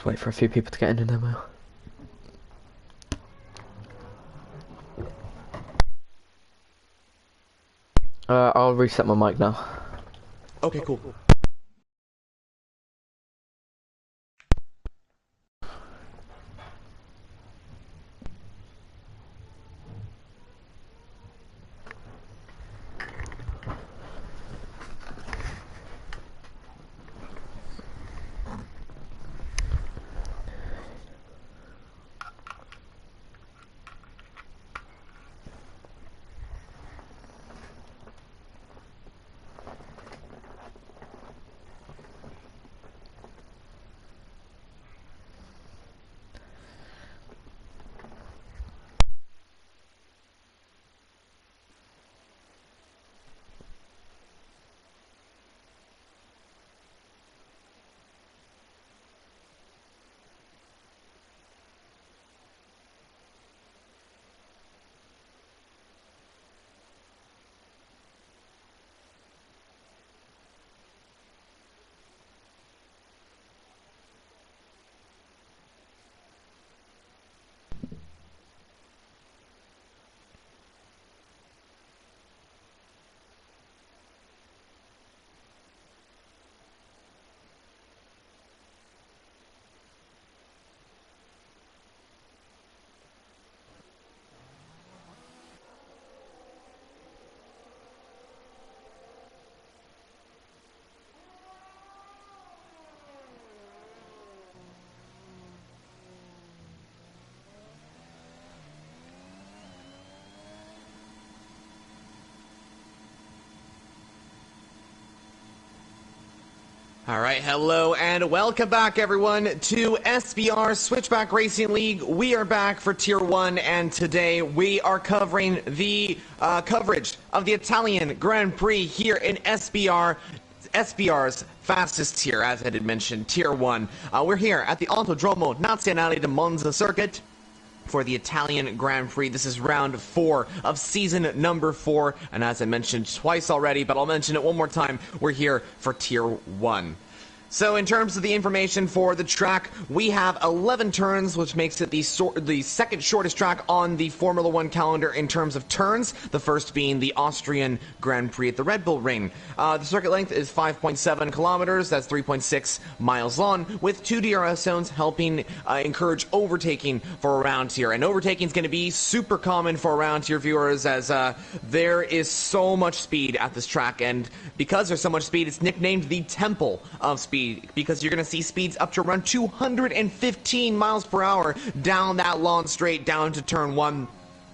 Just wait for a few people to get in and then we'll... I'll reset my mic now. Okay, cool. Alright, hello and welcome back everyone to SBR Switchback Racing League. We are back for Tier 1 and today we are covering the coverage of the Italian Grand Prix here in SBR's fastest tier, as I had mentioned, Tier 1. We're here at the Autodromo Nazionale di Monza circuit for the Italian Grand Prix. This is round 4 of season number 4, and as I mentioned twice already, but I'll mention it one more time, we're here for Tier 1. So in terms of the information for the track, we have 11 turns, which makes it the second shortest track on the Formula 1 calendar in terms of turns, the first being the Austrian Grand Prix at the Red Bull Ring. The circuit length is 5.7 kilometers, that's 3.6 miles long, with 2 DRS zones helping encourage overtaking for a round here. And overtaking is going to be super common for round here viewers, as there is so much speed at this track, and because there's so much speed, it's nicknamed the Temple of Speed, because you're going to see speeds up to around 215 miles per hour down that long straight down to turn 1.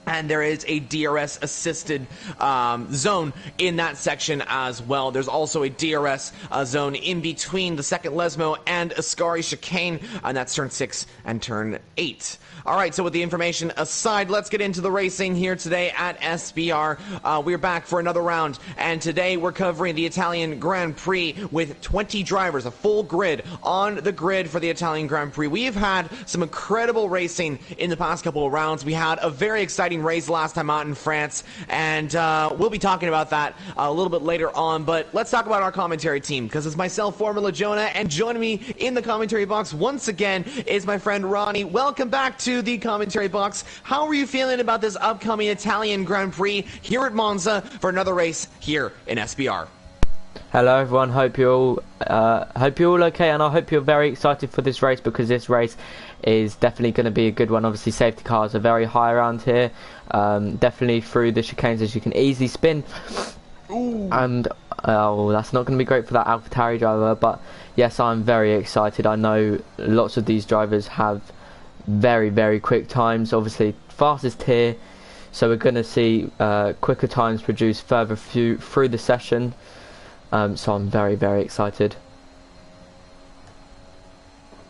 And there is a DRS assisted zone in that section as well. There's also a DRS zone in between the second Lesmo and Ascari chicane, and that's turn 6 and turn 8. Alright, so with the information aside, let's get into the racing here today at SBR. We're back for another round, and today we're covering the Italian Grand Prix with 20 drivers, a full grid on the grid for the Italian Grand Prix. We've had some incredible racing in the past couple of rounds. We had a very exciting race last time out in France, and we'll be talking about that a little bit later on. But let's talk about our commentary team, because it's myself, Formula Jonah, and joining me in the commentary box once again is my friend Ronnie. Welcome back to the commentary box. How are you feeling about this upcoming Italian Grand Prix here at Monza for another race here in SBR? Hello everyone, hope you're all okay, and I hope you're very excited for this race, because this race is definitely going to be a good one. Obviously safety cars are very high around here, definitely through the chicanes as you can easily spin. Ooh. And that's not going to be great for that AlphaTauri driver, but yes, I'm very excited. I know lots of these drivers have very, very quick times, obviously fastest tier, so we're going to see quicker times produced further through the session, so I'm very, very excited.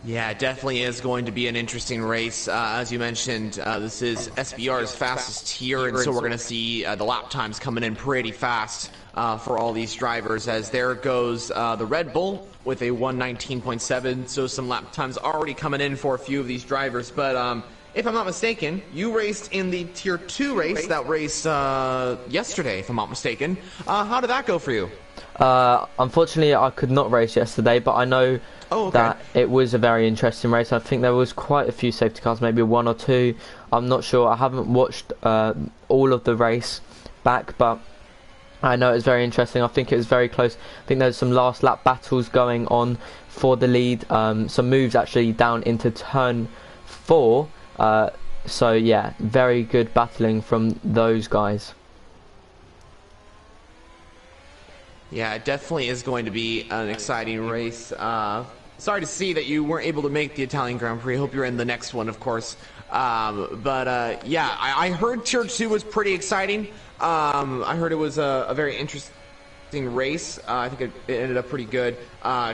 Yeah, it definitely is going to be an interesting race. As you mentioned, this is SBR's fastest tier, and so we're going to see the lap times coming in pretty fast for all these drivers, as there goes the Red Bull with a 1:19.7, so some lap times already coming in for a few of these drivers. But if I'm not mistaken, you raced in the Tier 2 race, that race yesterday, if I'm not mistaken. How did that go for you? Unfortunately, I could not race yesterday, but I know that it was a very interesting race. I think there was quite a few safety cars, maybe one or two. I'm not sure. I haven't watched all of the race back, but I know it was very interesting. I think it was very close. I think there's some last lap battles going on for the lead. Some moves actually down into turn 4. So yeah, very good battling from those guys. Yeah, it definitely is going to be an exciting race. Sorry to see that you weren't able to make the Italian Grand Prix. Hope you're in the next one, of course. Yeah, I heard Tier 2 was pretty exciting. I heard it was a very interesting race. I think it ended up pretty good.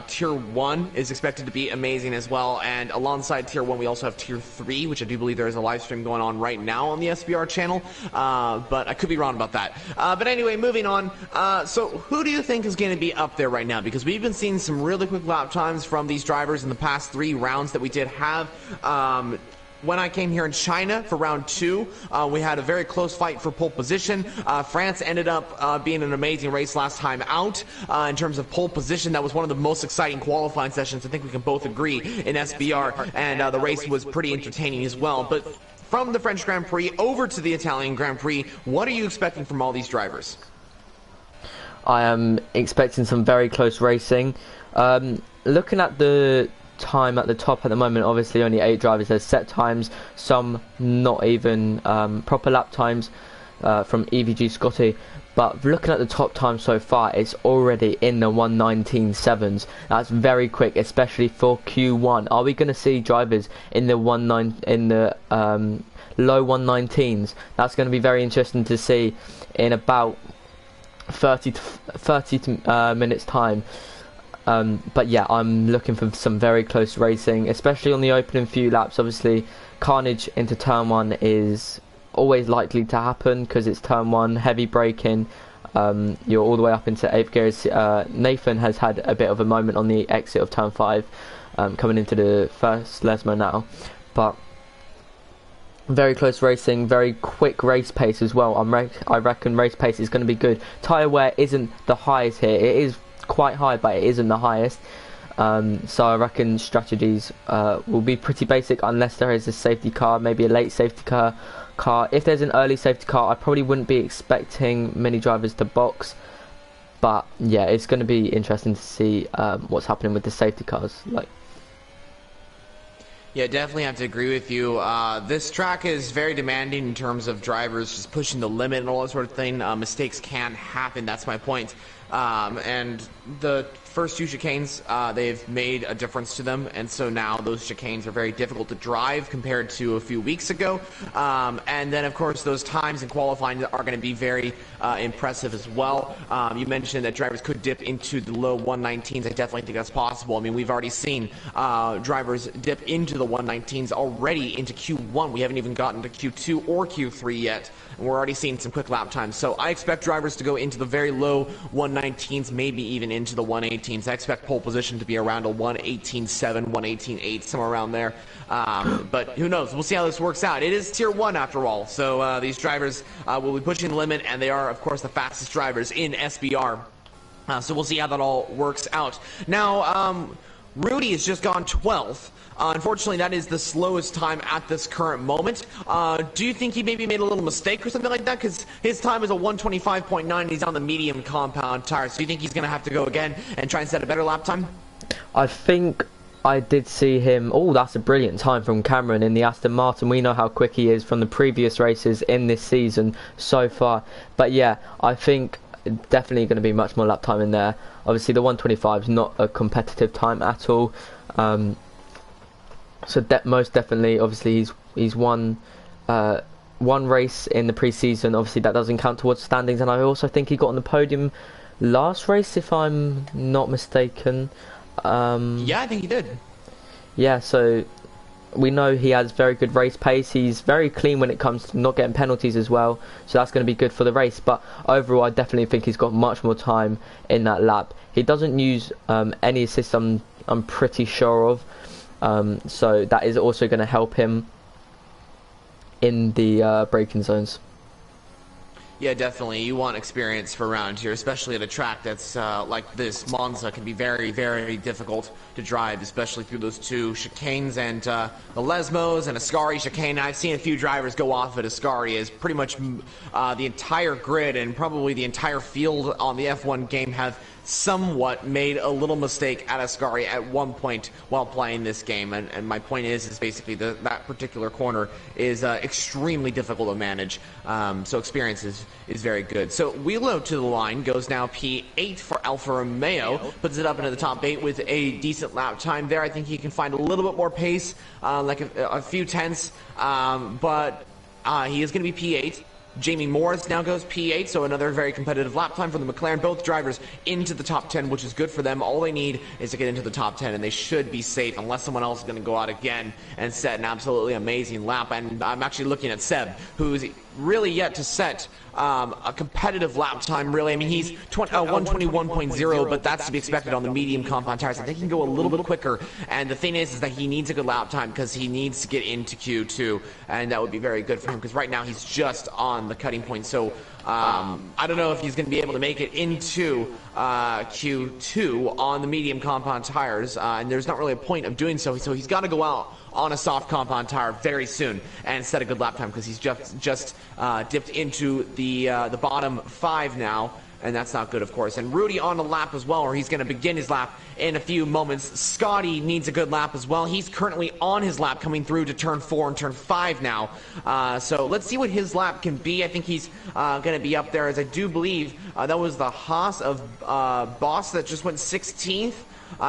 Tier 1 is expected to be amazing as well, and alongside Tier 1 we also have Tier 3, which I do believe there is a live stream going on right now on the SBR channel, but I could be wrong about that. But anyway, moving on, so who do you think is going to be up there right now? Because we've been seeing some really quick lap times from these drivers in the past 3 rounds that we did have. When I came here in China for round 2, we had a very close fight for pole position. France ended up being an amazing race last time out. In terms of pole position, that was one of the most exciting qualifying sessions, I think we can both agree, in SBR, and the race was pretty entertaining as well. But from the French Grand Prix over to the Italian Grand Prix, what are you expecting from all these drivers? I am expecting some very close racing. Looking at the time at the top at the moment, obviously only 8 drivers. There's set times, some not even proper lap times from EVG Scotty, but looking at the top time so far, it's already in the 1:19.7s. That's very quick, especially for Q1. Are we going to see drivers in the low 1:19s? That's going to be very interesting to see in about 30 minutes time. But yeah, I'm looking for some very close racing, especially on the opening few laps. Obviously, carnage into turn 1 is always likely to happen because it's turn 1, heavy braking. You're all the way up into 8th gear. Nathan has had a bit of a moment on the exit of turn 5, coming into the first Lesmo now. But very close racing, very quick race pace as well. I reckon race pace is going to be good. Tyre wear isn't the highest here. It is quite high, but it isn't the highest, so I reckon strategies will be pretty basic unless there is a safety car, maybe a late safety car. If there's an early safety car, I probably wouldn't be expecting many drivers to box, but yeah, it's going to be interesting to see what's happening with the safety cars. Yeah, definitely have to agree with you. This track is very demanding in terms of drivers just pushing the limit and all that sort of thing. Mistakes can happen, that's my point. And the first 2 chicanes, they've made a difference to them, and so now those chicanes are very difficult to drive compared to a few weeks ago. And then, of course, those times in qualifying are going to be very impressive as well. You mentioned that drivers could dip into the low 1:19s. I definitely think that's possible. I mean, we've already seen drivers dip into the 1:19s already into Q1. We haven't even gotten to Q2 or Q3 yet, and we're already seeing some quick lap times. So I expect drivers to go into the very low 1:19s, maybe even into the 1:18s. I expect pole position to be around a 1:18.7, 1:18.8, somewhere around there. But who knows? We'll see how this works out. It is Tier 1 after all, so these drivers will be pushing the limit, and they are, of course, the fastest drivers in SBR. So we'll see how that all works out. Now, Rudy has just gone 12th. Unfortunately, that is the slowest time at this current moment. Do you think he maybe made a little mistake or something like that? Because his time is a 1:25.9 and he's on the medium compound tire. So you think he's going to have to go again and try and set a better lap time? I think I did see him. Oh, that's a brilliant time from Cameron in the Aston Martin. We know how quick he is from the previous races in this season so far. But yeah, I think definitely going to be much more lap time in there. Obviously, the 1:25 is not a competitive time at all. So most definitely, obviously, he's won one race in the pre-season. Obviously, that doesn't count towards standings. And I also think he got on the podium last race, if I'm not mistaken. Yeah, I think he did. Yeah, so we know he has very good race pace. He's very clean when it comes to not getting penalties as well. So that's going to be good for the race. But overall, I definitely think he's got much more time in that lap. He doesn't use any assist, I'm pretty sure of. So that is also going to help him in the braking zones. Yeah, definitely. You want experience for around here, especially at a track that's like this. Monza can be very, very difficult to drive, especially through those two chicanes and the Lesmos and Ascari chicane. I've seen a few drivers go off at Ascari as pretty much the entire grid and probably the entire field on the F1 game have somewhat made a little mistake at Ascari at one point while playing this game, and my point is basically that particular corner is extremely difficult to manage, so experience is very good. So Wheelo to the line goes now P8 for Alfa Romeo, puts it up into the top 8 with a decent lap time there. I think he can find a little bit more pace, like a few tenths, but he is going to be P8. Jamie Morris now goes P8, so another very competitive lap time for the McLaren. Both drivers into the top 10, which is good for them. All they need is to get into the top 10, and they should be safe unless someone else is going to go out again and set an absolutely amazing lap. And I'm actually looking at Seb, who's really yet to set a competitive lap time, really. I mean, he's 121.0, but that's to be expected on the medium compound tires. I think he can go a little bit quicker, and the thing is that he needs a good lap time because he needs to get into Q2, and that would be very good for him because right now he's just on the cutting point. So I don't know if he's going to be able to make it into Q2 on the medium compound tires, and there's not really a point of doing so. So he's got to go out on a soft compound tire very soon and set a good lap time because he's just dipped into the bottom 5 now, and that's not good, of course. And Rudy on the lap as well, or he's going to begin his lap in a few moments. Scotty needs a good lap as well. He's currently on his lap coming through to turn 4 and turn 5 now. So let's see what his lap can be. I think he's going to be up there, as I do believe that was the Haas of Boss that just went 16th.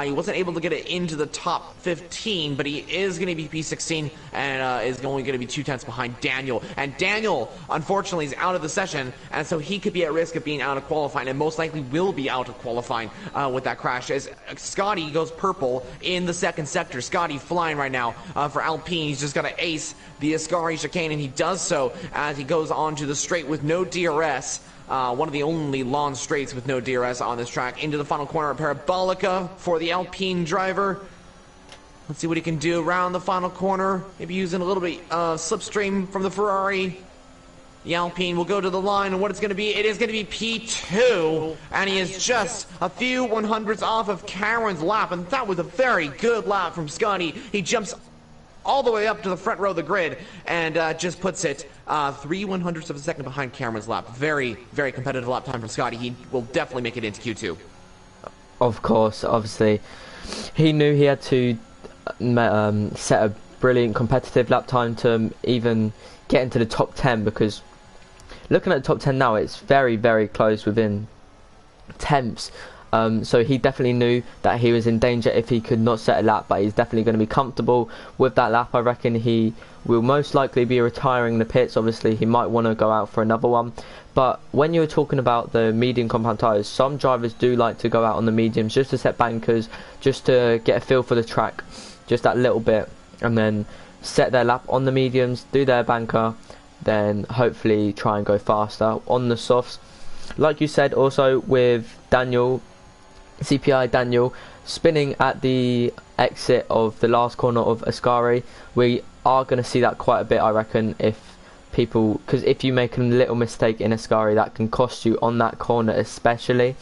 He wasn't able to get it into the top 15, but he is going to be P16 and is only going to be 2 tenths behind Daniel. And Daniel, unfortunately, is out of the session, and so he could be at risk of being out of qualifying, and most likely will be out of qualifying with that crash. As Scotty goes purple in the second sector. Scotty flying right now for Alpine. He's just got to ace the Ascari chicane, and he does so as he goes onto the straight with no DRS. One of the only lawn straights with no DRS on this track. Into the final corner of Parabolica for the Alpine driver. Let's see what he can do around the final corner. Maybe using a little bit slipstream from the Ferrari. The Alpine will go to the line, and what it's going to be, it is going to be P2, and he is just a few 100ths off of Karen's lap, and that was a very good lap from Scotty. He jumps all the way up to the front row of the grid and just puts it 3/100ths of a second behind Cameron's lap. Very, very competitive lap time from Scotty. He will definitely make it into Q2. Of course, obviously. He knew he had to set a brilliant competitive lap time to even get into the top 10, because looking at the top 10 now, it's very, very close within tenths. So he definitely knew that he was in danger if he could not set a lap, but he's definitely going to be comfortable with that lap. I reckon he will most likely be retiring the pits. Obviously, he might want to go out for another one. But when you were talking about the medium compound tyres, some drivers do like to go out on the mediums just to set bankers, just to get a feel for the track, just that little bit, and then set their lap on the mediums, do their banker, then hopefully try and go faster on the softs. Like you said, also with Daniel, CPI Daniel spinning at the exit of the last corner of Ascari, we are going to see that quite a bit, I reckon, because if you make a little mistake in Ascari, that can cost you on that corner especially.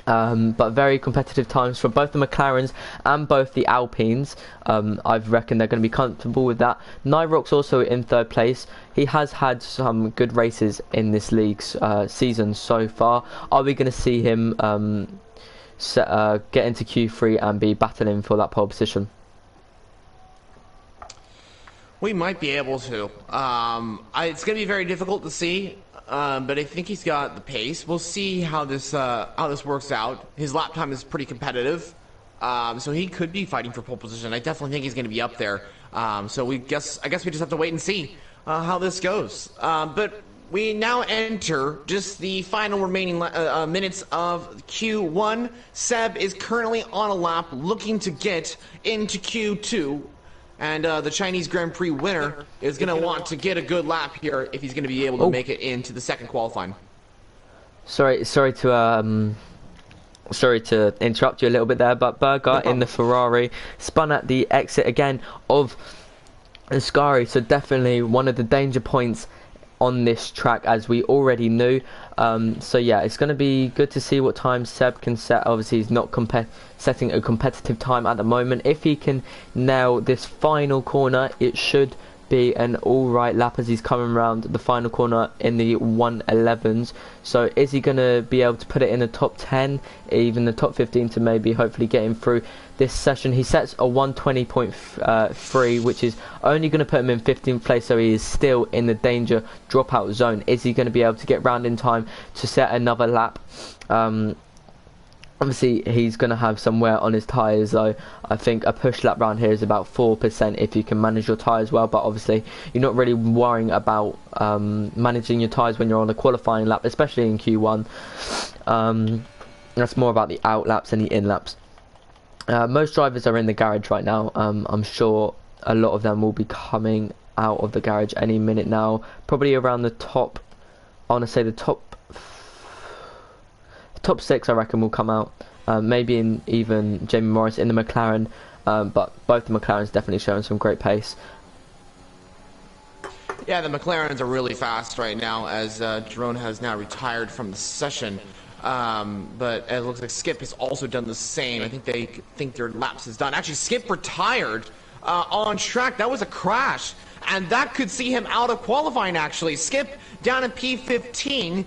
But very competitive times for both the McLarens and both the Alpines. I reckon they're going to be comfortable with that. Nyrock's also in 3rd place. He has had some good races in this league's season so far. Are we going to see him get into Q3 and be battling for that pole position? We might be able to. It's going to be very difficult to see. But I think he's got the pace. We'll see how this works out. His lap time is pretty competitive, so he could be fighting for pole position. I definitely think he's going to be up there. So I guess we just have to wait and see how this goes. But we now enter just the final remaining minutes of Q1. Seb is currently on a lap, looking to get into Q2. And the Chinese Grand Prix winner is going to want to get a good lap here if he's going to be able to make it into the second qualifying. Sorry to interrupt you a little bit there, but Berger in the Ferrari spun at the exit again of Ascari, so definitely one of the danger points on this track, as we already knew. So yeah, it's going to be good to see what time Seb can set. Obviously he's not setting a competitive time at the moment. If he can nail this final corner, it should be an alright lap as he's coming around the final corner in the 111s. So is he going to be able to put it in the top 10, even the top 15, to maybe hopefully get him through this session? He sets a 120.3, which is only going to put him in 15th place, so he is still in the danger dropout zone. Is he going to be able to get round in time to set another lap? Obviously he's going to have some wear on his tyres, though. I think a push lap round here is about 4% if you can manage your tyres well, but obviously you're not really worrying about managing your tyres when you're on a qualifying lap, especially in Q1. That's more about the out laps and the in laps. Most drivers are in the garage right now. I'm sure a lot of them will be coming out of the garage any minute now, probably around the top, I want to say the top 6 I reckon will come out, maybe in even Jamie Morris in the McLaren, but both the McLarens definitely showing some great pace. Yeah, the McLarens are really fast right now, as Jerome has now retired from the session, but it looks like Skip has also done the same. I think they think their laps is done. Actually, Skip retired on track. That was a crash, and that could see him out of qualifying. Actually, Skip down in P15.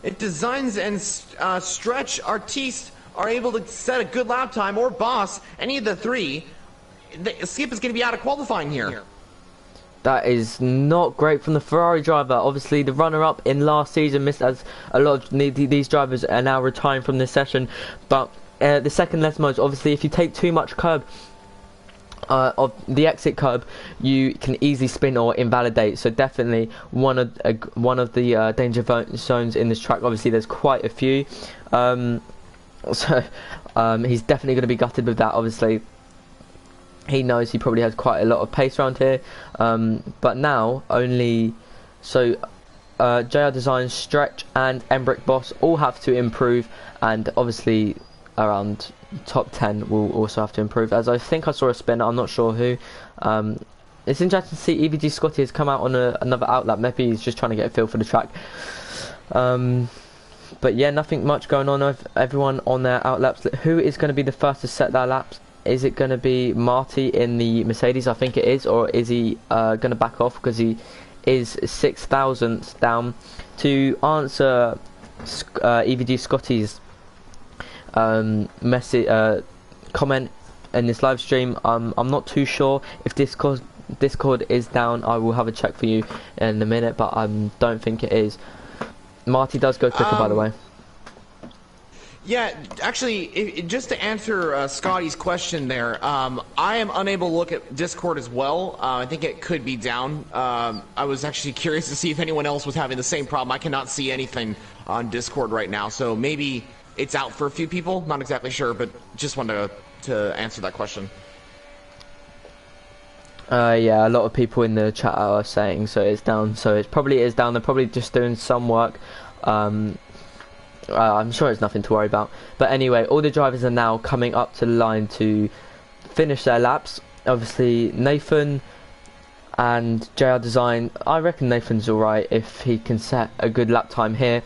If Designs and Stretch Artiste are able to set a good lap time, or Boss, any of the three, Skip is going to be out of qualifying here. That is not great from the Ferrari driver. Obviously the runner-up in last season missed, as a lot of these drivers are now retiring from this session. But the second left modes, obviously if you take too much curb of the exit curb, you can easily spin or invalidate. So definitely one of the danger zones in this track. Obviously there's quite a few, so he's definitely going to be gutted with that. Obviously he knows he probably has quite a lot of pace around here, but now only so JR Design, Stretch and Embrick Boss all have to improve, and obviously around top 10 will also have to improve, as I think I saw a spinner, I'm not sure who. It's interesting to see EVG Scotty has come out on another outlap. Maybe he's just trying to get a feel for the track. But yeah, nothing much going on with everyone on their outlaps. Who is going to be the first to set their laps? Is it going to be Marty in the Mercedes? I think it is. Or is he going to back off because he is 6,000th down? To answer EVG Scotty's comment in this live stream, I'm not too sure if Discord is down. I will have a check for you in a minute, but I don't think it is. Marty does go quicker, by the way. Yeah, actually, just to answer Scotty's question there, I am unable to look at Discord as well. I think it could be down. I was actually curious to see if anyone else was having the same problem. I cannot see anything on Discord right now, so maybe it's out for a few people. Not exactly sure, but just wanted to answer that question. Yeah, a lot of people in the chat are saying so it's down. So it probably is down. They're probably just doing some work. I'm sure it's nothing to worry about. But anyway, all the drivers are now coming up to the line to finish their laps. Obviously, Nathan and JR Design. I reckon Nathan's alright if he can set a good lap time here.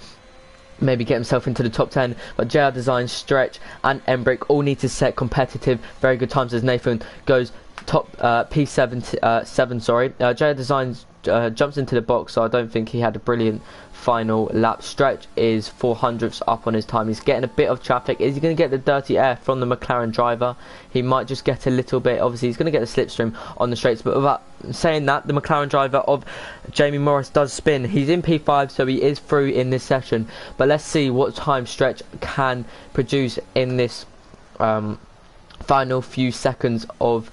Maybe get himself into the top 10, but JR Design, Stretch and Embrick all need to set competitive, very good times, as Nathan goes top P7. Sorry, JR Design jumps into the box, so I don't think he had a brilliant final lap. Stretch is 400ths up on his time. He's getting a bit of traffic. Is he going to get the dirty air from the McLaren driver? He might just get a little bit. Obviously he's going to get the slipstream on the straights, but without saying that, the McLaren driver of Jamie Morris does spin. He's in P5, so he is through in this session, but let's see what time Stretch can produce in this final few seconds of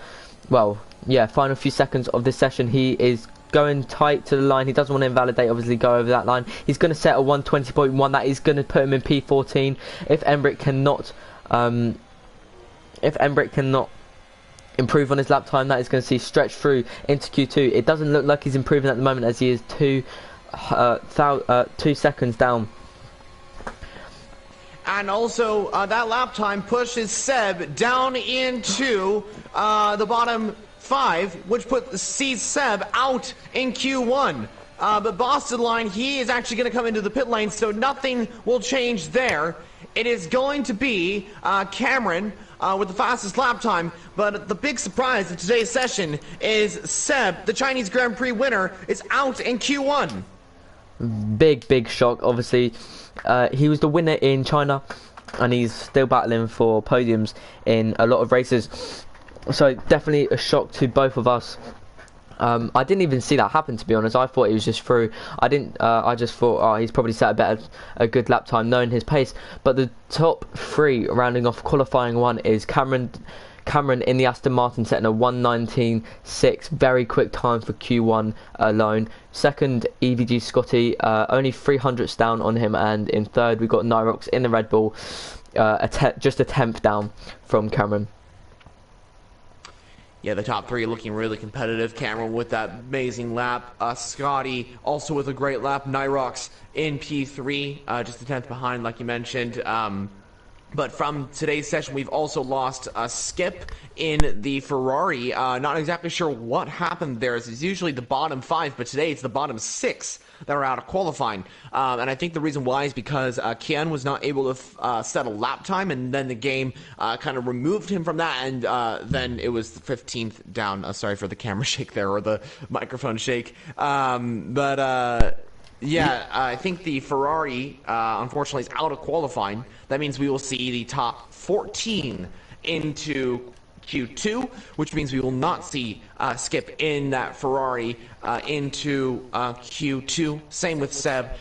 final few seconds of this session. He is going tight to the line. He doesn't want to invalidate, obviously go over that line. He's going to set a 120.1. That is going to put him in P14. If Embrick cannot improve on his lap time, that is going to see Stretch through into Q2. It doesn't look like he's improving at the moment, as he is 2 seconds down. And also, that lap time pushes Seb down into the bottom 5, which sees Seb out in Q1. but Boston Line, he is actually going to come into the pit lane, so nothing will change there. It is going to be Cameron with the fastest lap time, but the big surprise of today's session is Seb, the Chinese Grand Prix winner, is out in Q1. Big shock. Obviously, he was the winner in China, and he's still battling for podiums in a lot of races. So definitely a shock to both of us. I didn't even see that happen, to be honest. I thought he was just through. I just thought, oh, he's probably set a good lap time, knowing his pace. But the top three, rounding off qualifying one, is Cameron in the Aston Martin, setting a 1:19.6, very quick time for Q1 alone. Second, EVG Scotty, only 300ths down on him, and in third we got Nyrox in the Red Bull, just a tenth down from Cameron. Yeah, the top three looking really competitive. Cameron with that amazing lap. Scotty also with a great lap. Nyrox in P3, just a tenth behind, like you mentioned. But from today's session, we've also lost Skip in the Ferrari. Not exactly sure what happened there. It's usually the bottom 5, but today it's the bottom 6 that are out of qualifying. And I think the reason why is because Kian was not able to set a lap time, and then the game kind of removed him from that, and then it was the 15th down. Sorry for the camera shake there, or the microphone shake. Yeah, I think the Ferrari, unfortunately, is out of qualifying. That means we will see the top 14 into Q2, which means we will not see Skip in that Ferrari into Q2. Same with Seb.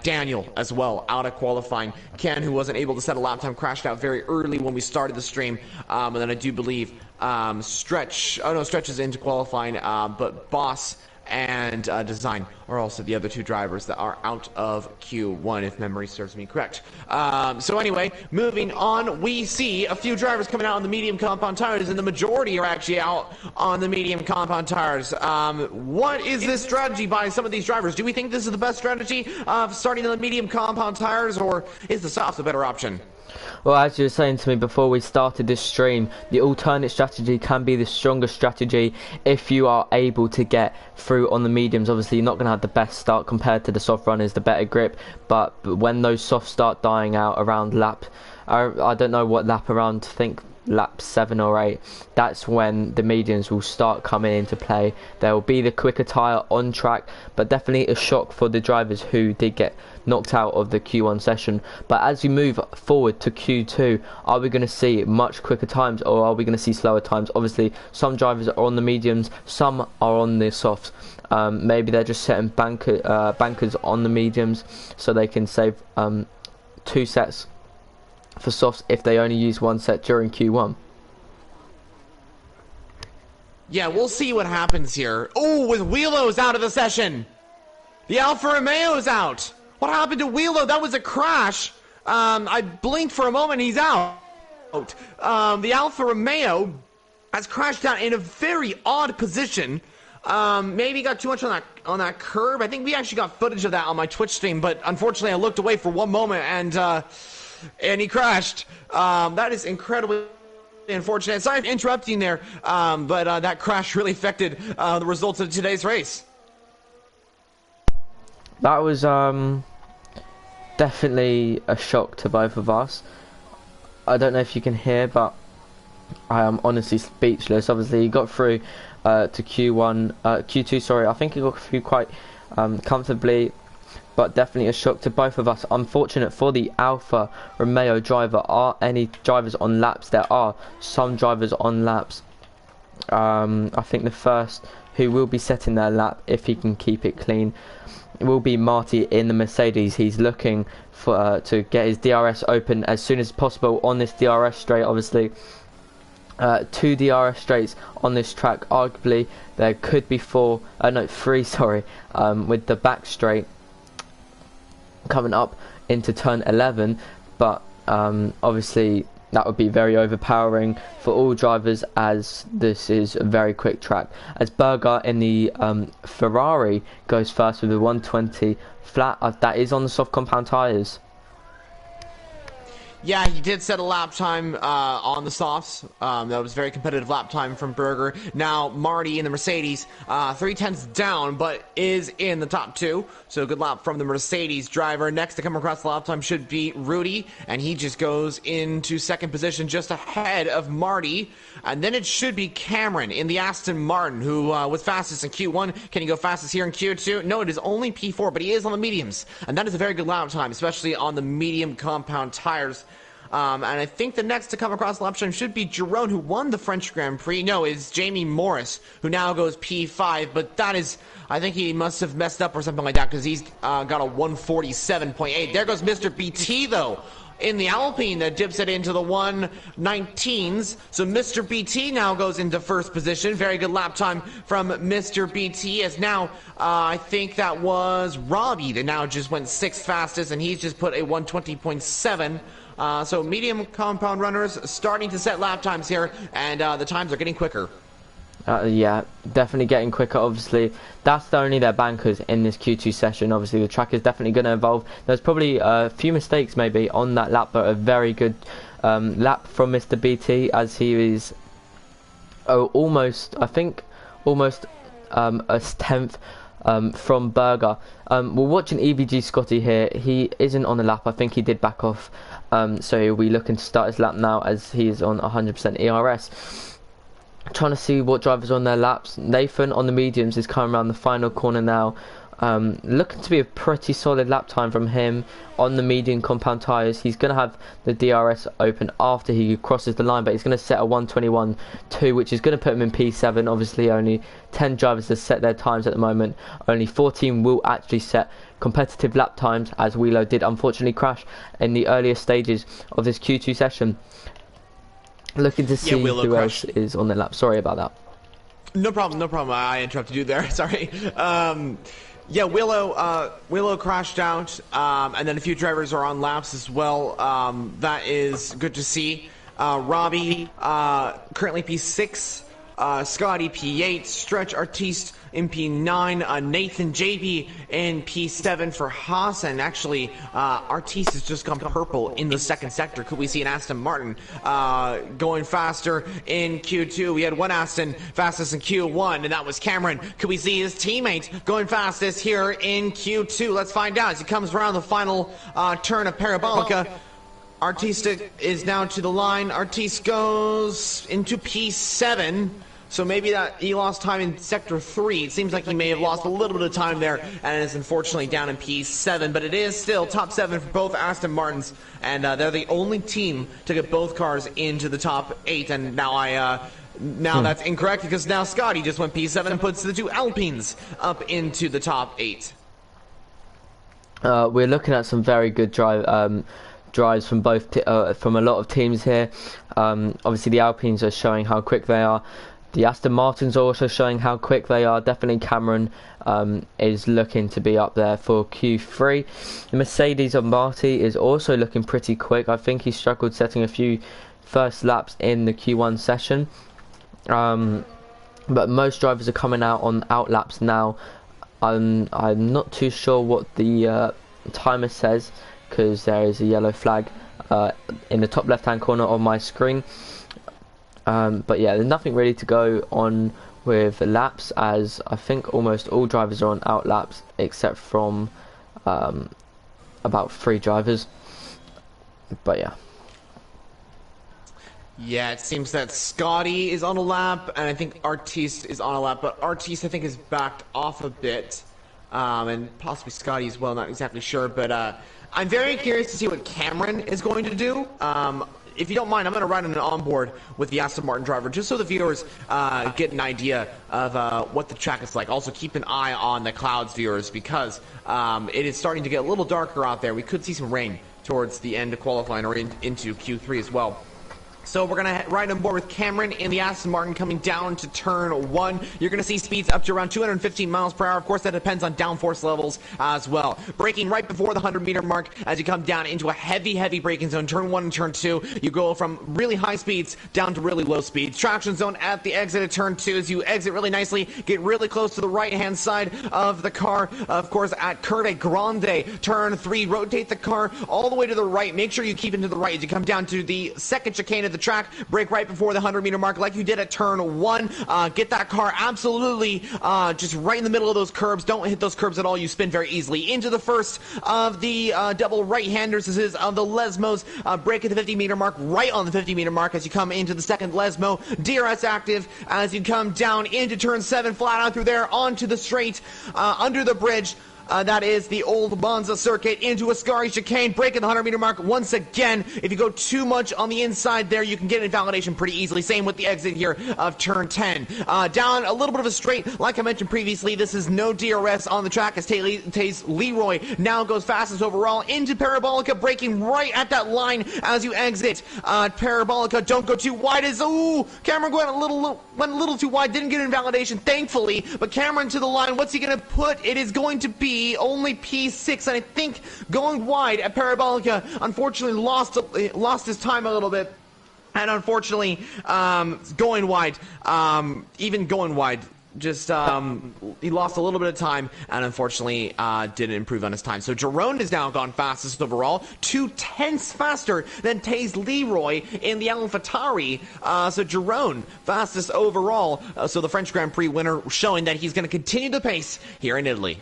Daniel as well, out of qualifying. Ken, who wasn't able to set a lap time, crashed out very early when we started the stream. And then I do believe Stretch is into qualifying, but Boss and Design are also the other two drivers that are out of Q1, if memory serves me correct. So anyway, moving on, we see a few drivers coming out on the medium compound tires, and the majority are actually out on the medium compound tires. What is this strategy by some of these drivers? Do we think this is the best strategy of starting on the medium compound tires, or is the soft a better option? Well, as you were saying to me before we started this stream, the alternate strategy can be the strongest strategy if you are able to get through on the mediums. Obviously, you're not going to have the best start compared to the soft runners, the better grip, but when those softs start dying out around lap, I don't know what lap, around, I think lap 7 or 8, that's when the mediums will start coming into play. There will be the quicker tyre on track, but definitely a shock for the drivers who did get knocked out of the Q1 session. But as we move forward to Q2, are we going to see much quicker times, or are we going to see slower times? Obviously, some drivers are on the mediums, some are on the softs. Maybe they're just setting bankers on the mediums so they can save 2 sets for softs if they only use 1 set during Q1. Yeah, we'll see what happens here. Oh, with Wheelo's out of the session. The Alfa Romeo's out. What happened to Wheelo? That was a crash. I blinked for a moment, he's out. The Alfa Romeo has crashed out in a very odd position. Maybe got too much on that curb. I think we actually got footage of that on my Twitch stream, but unfortunately I looked away for one moment and he crashed. That is incredibly unfortunate. Sorry for interrupting there, but that crash really affected the results of today's race. That was definitely a shock to both of us. I don't know if you can hear, but I am honestly speechless. Obviously, he got through to Q2. Sorry, I think he got through quite comfortably, but definitely a shock to both of us. Unfortunate for the Alfa Romeo driver. Are any drivers on laps? There are some drivers on laps. I think the first who will be setting their lap, if he can keep it clean, will be Marty in the Mercedes. He's looking for to get his DRS open as soon as possible on this DRS straight. Obviously, 2 DRS straights on this track. Arguably, there could be 3. Sorry, with the back straight coming up into turn 11, but obviously that would be very overpowering for all drivers, as this is a very quick track. As Berger in the Ferrari goes first with a 120 flat, that is on the soft compound tyres. Yeah, he did set a lap time on the softs. That was very competitive lap time from Berger. Now, Marty in the Mercedes, 3/10 down, but is in the top 2. So good lap from the Mercedes driver. Next to come across the lap time should be Rudy, and he just goes into second position just ahead of Marty. And then it should be Cameron in the Aston Martin, who was fastest in Q1. Can he go fastest here in Q2? No, it is only P4, but he is on the mediums. And that is a very good lap time, especially on the medium compound tires. And I think the next to come across the lap time should be Jerome, who won the French Grand Prix. No, it's Jamie Morris, who now goes P5, but that is, I think he must have messed up or something like that, because he's got a 147.8. There goes Mr. BT, though, in the Alpine that dips it into the 119s. So Mr. BT now goes into first position. Very good lap time from Mr. BT, as now I think that was Robbie that now just went 6th fastest, and he's just put a 120.7. So medium compound runners starting to set lap times here, and the times are getting quicker. Yeah, definitely getting quicker. Obviously, that's only their bankers in this Q2 session. Obviously, the track is definitely going to evolve. There's probably a few mistakes maybe on that lap, but a very good lap from Mr. BT, as he is almost a 10th from Berger. We're watching EVG Scotty here. He isn't on the lap. I think he did back off. So he'll be looking to start his lap now, as he is on 100% ERS. Trying to see what drivers on their laps. Nathan on the mediums is coming around the final corner now. Looking to be a pretty solid lap time from him on the medium compound tyres. He's going to have the DRS open after he crosses the line, but he's going to set a 121.2, which is going to put him in P7. Obviously, only 10 drivers to set their times at the moment. Only 14 will actually set competitive lap times, as Wheelo did unfortunately crash in the earlier stages of this Q2 session. Looking to see who else is on the lap. Sorry about that. No problem, no problem. I interrupted you there. Sorry. Yeah, Willow crashed out, and then a few drivers are on laps as well. That is good to see. Robbie currently P6, Scotty P8, Stretch Artiste in P9, Nathan JP in P7 for Haas, and actually Artiste has just gone purple in the second sector. Could we see an Aston Martin going faster in Q2? We had one Aston fastest in Q1, and that was Cameron. Could we see his teammate going fastest here in Q2? Let's find out as he comes around the final turn of Parabolica. Artiste is now to the line. Artiste goes into P7. So maybe that he lost time in Sector 3. It seems like he may have lost a little bit of time there, and is unfortunately down in P7. But it is still top 7 for both Aston Martins, and they're the only team to get both cars into the top 8. And now that's incorrect, because now Scotty just went P7 and puts the two Alpines up into the top 8. We're looking at some very good drives from both from a lot of teams here. Obviously, the Alpines are showing how quick they are. The Aston Martins are also showing how quick they are. Definitely Cameron is looking to be up there for Q3. The Mercedes of Marty is also looking pretty quick. I think he struggled setting a few first laps in the Q1 session. But most drivers are coming out on out laps now. I'm not too sure what the timer says, because there is a yellow flag in the top left hand corner of my screen. But yeah, there's nothing really to go on with laps, as I think almost all drivers are on out laps except from about 3 drivers. But yeah. Yeah, it seems that Scotty is on a lap, and I think Artiste is on a lap, but Artiste I think is backed off a bit, and possibly Scotty as well, not exactly sure, but I'm very curious to see what Cameron is going to do. If you don't mind, I'm going to run an onboard with the Aston Martin driver, just so the viewers get an idea of what the track is like. Also, keep an eye on the clouds, viewers, because it is starting to get a little darker out there. We could see some rain towards the end of qualifying or into Q3 as well. So we're going to ride on board with Cameron in the Aston Martin coming down to turn 1. You're going to see speeds up to around 215 miles per hour. Of course, that depends on downforce levels as well. Braking right before the 100-meter mark as you come down into a heavy braking zone. Turn 1 and turn 2, you go from really high speeds down to really low speeds. Traction zone at the exit of turn 2 as you exit really nicely, get really close to the right-hand side of the car. Of course, at Curve Grande, turn 3, rotate the car all the way to the right. Make sure you keep it to the right as you come down to the second chicane of the track. Brake right before the 100-meter mark like you did at turn 1. Get that car absolutely just right in the middle of those curbs. Don't hit those curbs at all. You spin very easily. Into the first of the double right-handers. This is of the Lesmos. Brake at the 50-meter mark, right on the 50-meter mark as you come into the second Lesmo. DRS active as you come down into turn 7, flat out through there, onto the straight, under the bridge. That is the old Monza circuit into Ascari chicane, breaking the 100-meter mark once again. If you go too much on the inside there, you can get invalidation pretty easily. Same with the exit here of turn 10. Down a little bit of a straight, like I mentioned previously, this is no DRS on the track as Taze Leroy now goes fastest overall into Parabolica, braking right at that line as you exit. Parabolica, don't go too wide as, Cameron went a little too wide, didn't get invalidation, thankfully, but Cameron to the line, what's he going to put? It is going to be only P6, and I think going wide at Parabolica unfortunately lost his time a little bit, and unfortunately going wide, even going wide, just he lost a little bit of time and unfortunately didn't improve on his time. So Jerome has now gone fastest overall, 2/10 faster than Taze Leroy in the AlphaTauri. So Jerome fastest overall. So the French Grand Prix winner, showing that he's going to continue the pace here in Italy.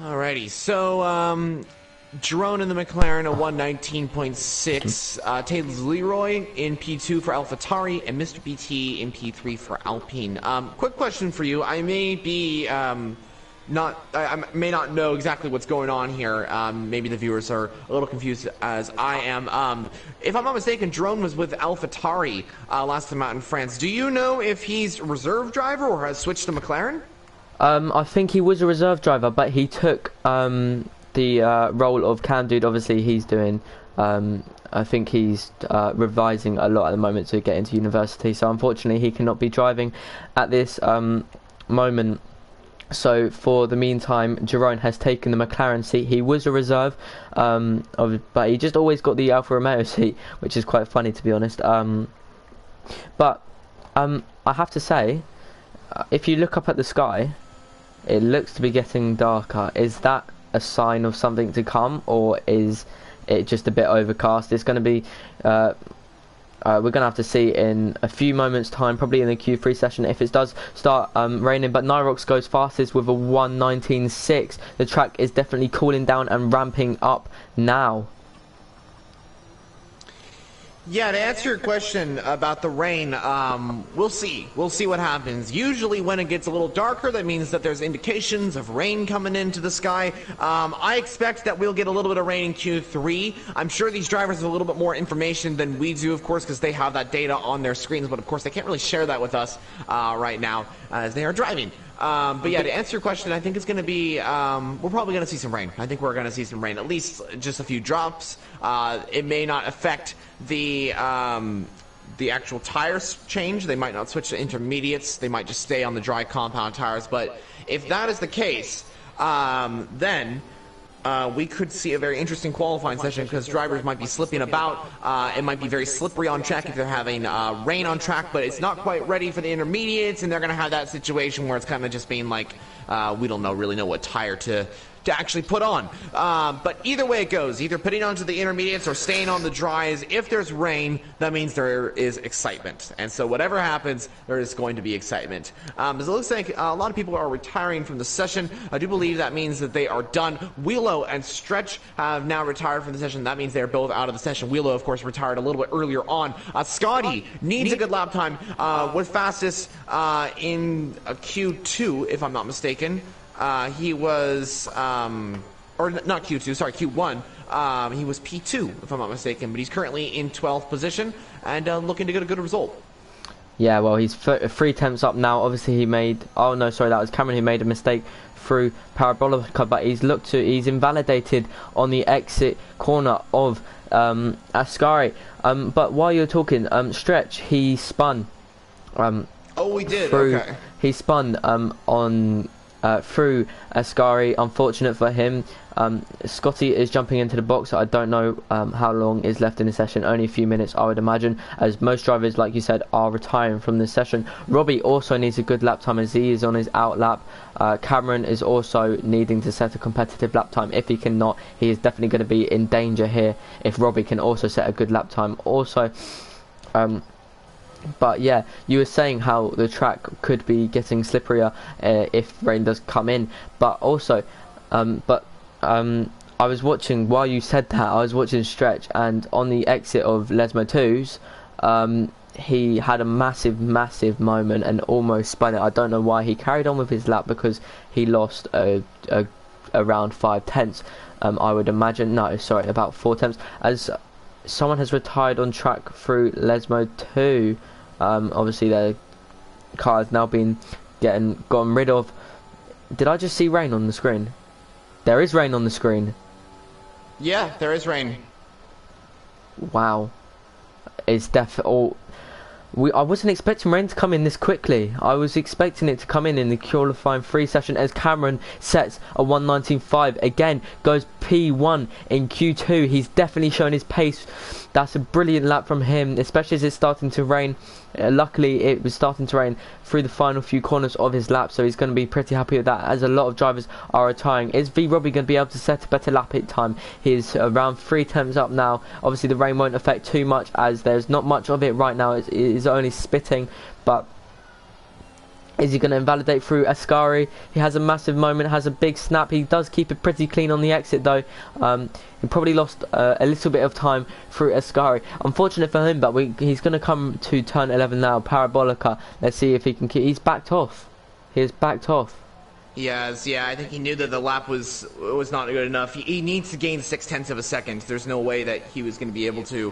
Alrighty, so Jerome in the McLaren, a 119.6. Taze Leroy in P2 for AlphaTauri, and Mr. BT in P3 for Alpine. Quick question for you. I may be I may not know exactly what's going on here. Maybe the viewers are a little confused as I am. If I'm not mistaken, Jerome was with AlphaTauri last time out in France. Do you know if he's a reserve driver or has switched to McLaren? I think he was a reserve driver, but he took the role of Cam Dude. Obviously, he's doing. I think he's revising a lot at the moment to get into university. So unfortunately, he cannot be driving at this moment. So for the meantime, Jerome has taken the McLaren seat. He was a reserve, but he just always got the Alfa Romeo seat, which is quite funny to be honest. But I have to say, if you look up at the sky, it looks to be getting darker. Is that a sign of something to come, or is it just a bit overcast? It's going to be we're going to have to see in a few moments time, probably in the Q3 session, if it does start raining. But Nyrox goes fastest with a 119.6. The track is definitely cooling down and ramping up now. Yeah, to answer your question about the rain, we'll see. We'll see what happens. Usually when it gets a little darker, that means that there's indications of rain coming into the sky. I expect that we'll get a little bit of rain in Q3. I'm sure these drivers have a little bit more information than we do, of course, because they have that data on their screens, but of course they can't really share that with us right now as they are driving. But yeah, to answer your question, I think it's going to be, we're probably going to see some rain. I think we're going to see some rain, at least just a few drops. It may not affect the actual tires change. They might not switch to intermediates. They might just stay on the dry compound tires. But if that is the case, then we could see a very interesting qualifying session because drivers might be slipping about. It might be very slippery on track if they're having rain on track, but it's not quite ready for the intermediates, and they're going to have that situation where it's kind of just being like, we don't really know what tire to actually put on. But either way it goes, either putting onto the intermediates or staying on the dries. If there's rain, that means there is excitement. And so whatever happens, there is going to be excitement. As it looks like a lot of people are retiring from the session. I do believe that means that they are done. Wheelo and Stretch have now retired from the session. That means they're both out of the session. Wheelo, of course, retired a little bit earlier on. Scotty needs a good lap time. Was fastest in Q2, if I'm not mistaken. He was or not Q2, sorry, Q1. He was P2, if I'm not mistaken, but he's currently in 12th position and looking to get a good result. Yeah, well, he's 3 attempts up now. Obviously, he made... Oh, no, sorry, that was Cameron who made a mistake through Parabolica, but he's invalidated on the exit corner of Ascari. But while you're talking, Stretch, he spun. Oh, he did, through, okay. He spun on... through Ascari. Unfortunate for him. Scotty is jumping into the box. I don't know how long is left in the session. Only a few minutes, I would imagine, as most drivers, like you said, are retiring from this session. Robbie also needs a good lap time as he is on his out lap. Cameron is also needing to set a competitive lap time. If he cannot, he is definitely going to be in danger here if Robbie can also set a good lap time also. But yeah, you were saying how the track could be getting slipperier if rain does come in. But also, I was watching, while you said that, I was watching Stretch, and on the exit of Lesmo 2's, he had a massive moment and almost spun it. I don't know why. He carried on with his lap because he lost around 5 tenths, I would imagine. No, sorry, about 4 tenths. As someone has retired on track through Lesmo 2. Obviously their car has now been gotten rid of. Did I just see rain on the screen? There is rain on the screen. Yeah, there is rain. Wow. It's definitely... I wasn't expecting rain to come in this quickly. I was expecting it to come in the qualifying 3 session as Cameron sets a 1:19.5. Again, goes P1 in Q2. He's definitely shown his pace. That's a brilliant lap from him, especially as it's starting to rain. Luckily, it was starting to rain through the final few corners of his lap, so he's going to be pretty happy with that, as a lot of drivers are retiring. Is V Robbie going to be able to set a better lap hit time? He's around 3 attempts up now. Obviously, the rain won't affect too much, as there's not much of it right now. It is only spitting, but... Is he going to invalidate through Ascari? He has a massive moment, has a big snap. He does keep it pretty clean on the exit though. He probably lost a little bit of time through Ascari. Unfortunate for him, but he's going to come to turn 11 now. Parabolica. Let's see if he can keep... He's backed off. He is backed off. Yes, yeah, I think he knew that the lap was not good enough. He needs to gain 0.6 of a second. There's no way that he was going to be able to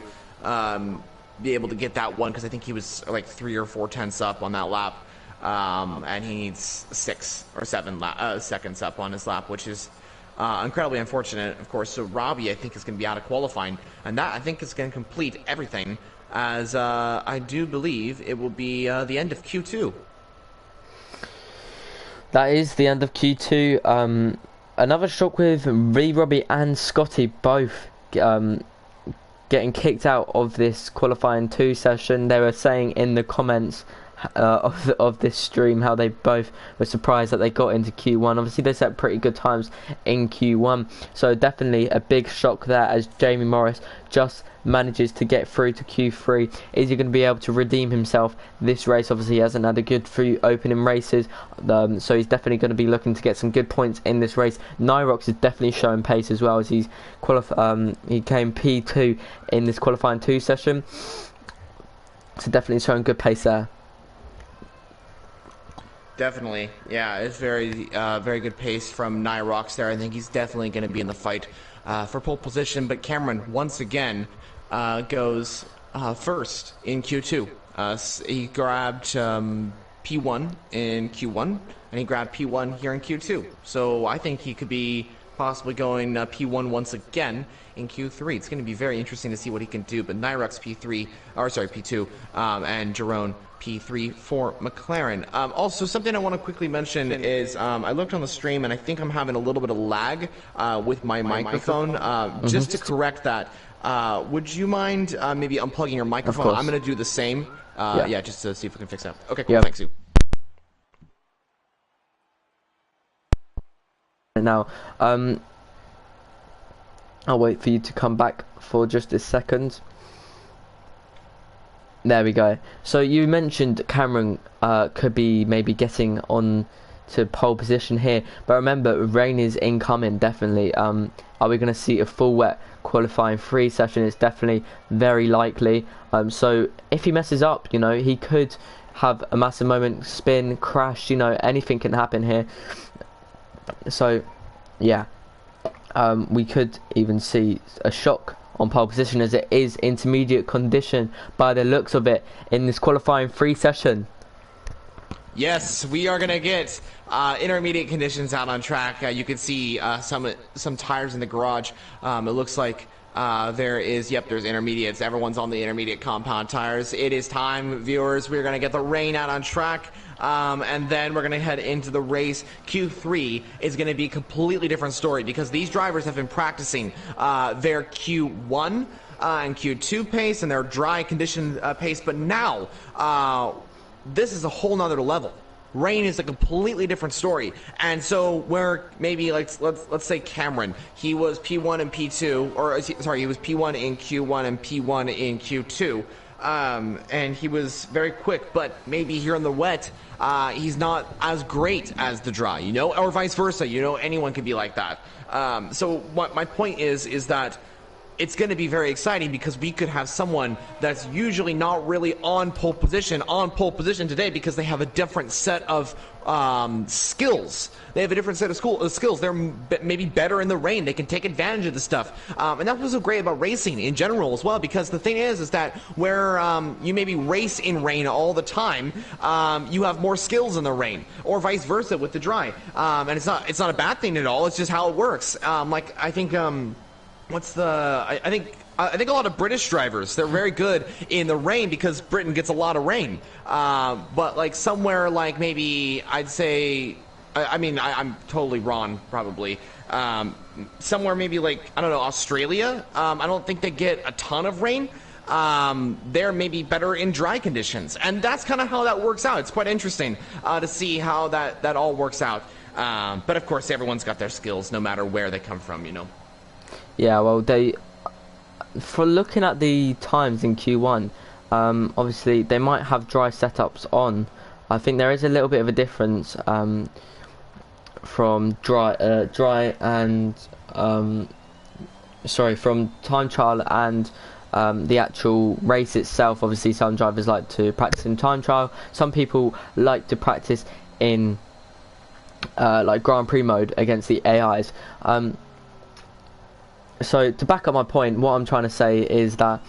get that one, because I think he was like 3 or 4 tenths up on that lap. And he needs 6 or 7 seconds up on his lap, which is incredibly unfortunate, of course. So Robbie, I think, is going to be out of qualifying, and that, I think, is going to complete everything, as I do believe it will be the end of Q2. That is the end of Q2. Another shock with Robbie and Scotty both getting kicked out of this qualifying 2 session. They were saying in the comments of this stream how they both were surprised that they got into Q1. Obviously they set pretty good times in Q1, so definitely a big shock there, as Jamie Morris just manages to get through to Q3. Is he going to be able to redeem himself this race? Obviously he hasn't had a good few opening races, so he's definitely going to be looking to get some good points in this race. Nyrox is definitely showing pace as well, as he came P2 in this qualifying 2 session, so definitely showing good pace there. Definitely, yeah, it's very good pace from Nyrox there. I think he's definitely going to be in the fight for pole position. But Cameron, once again, goes first in Q2. He grabbed P1 in Q1, and he grabbed P1 here in Q2. So I think he could be possibly going P1 once again in Q3. It's going to be very interesting to see what he can do. But Nyrox P2, and Jerome P3 for McLaren. Also, something I want to quickly mention is I looked on the stream, and I think I'm having a little bit of lag with my microphone. Just to correct that, would you mind maybe unplugging your microphone? I'm going to do the same. Yeah, just to see if we can fix that. Okay, cool. Thanks, you. Now, I'll wait for you to come back for just a second. There we go. So you mentioned Cameron could be maybe getting on to pole position here, but remember, rain is incoming, definitely. Are we going to see a full wet qualifying 3 session? It's definitely very likely. So if he messes up, you know, he could have a massive moment, spin, crash, you know, anything can happen here. So yeah, we could even see a shock on pole position, as it is intermediate condition by the looks of it in this qualifying free session. Yes, we are going to get intermediate conditions out on track. You can see some tires in the garage. It looks like there's intermediates. Everyone's on the intermediate compound tires. It is time, viewers. We're going to get the rain out on track. And then we're going to head into the race. Q3 is going to be a completely different story because these drivers have been practicing their Q1 and Q2 pace and their dry condition pace. But now, this is a whole nother level. Rain is a completely different story. And so where maybe let's say Cameron, he was P1 and P2, or sorry, he was P1 in Q1 and P1 in Q2. And he was very quick, but maybe here in the wet, he's not as great as the dry, you know, or vice versa. You know, anyone could be like that. So what my point is that it's going to be very exciting because we could have someone that's usually not really on pole position today because they have a different set of skills. They have a different set of skills. They're maybe better in the rain. They can take advantage of the stuff. And that's what's so great about racing in general as well, because the thing is that where you maybe race in rain all the time, you have more skills in the rain, or vice versa with the dry. And it's not a bad thing at all. It's just how it works. Like I think I think a lot of British drivers, they're very good in the rain because Britain gets a lot of rain. But like somewhere like maybe I'd say, I'm totally wrong probably. Somewhere maybe like, I don't know, Australia, I don't think they get a ton of rain. They're maybe better in dry conditions. And that's kind of how that works out. It's quite interesting to see how that all works out. But of course, everyone's got their skills no matter where they come from, you know. Yeah, well, for looking at the times in Q1, obviously they might have dry setups on. I think there is a little bit of a difference from dry and from time trial and the actual race itself. Obviously, some drivers like to practice in time trial. Some people like to practice in like Grand Prix mode against the AIs. So to back up my point, what I'm trying to say is that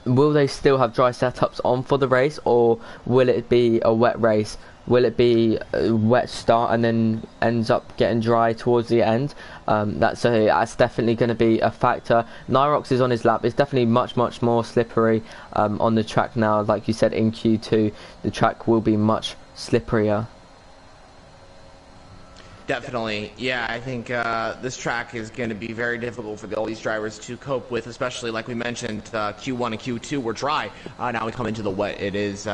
will they still have dry setups on for the race, or will it be a wet race? Will it be a wet start and then ends up getting dry towards the end? That's definitely going to be a factor. Nyrox is on his lap. It's definitely much more slippery on the track now. Like you said, in Q2, the track will be much slipperier. Definitely, yeah. I think this track is going to be very difficult for all these drivers to cope with, especially like we mentioned, Q1 and Q2 were dry. Now we come into the wet. It is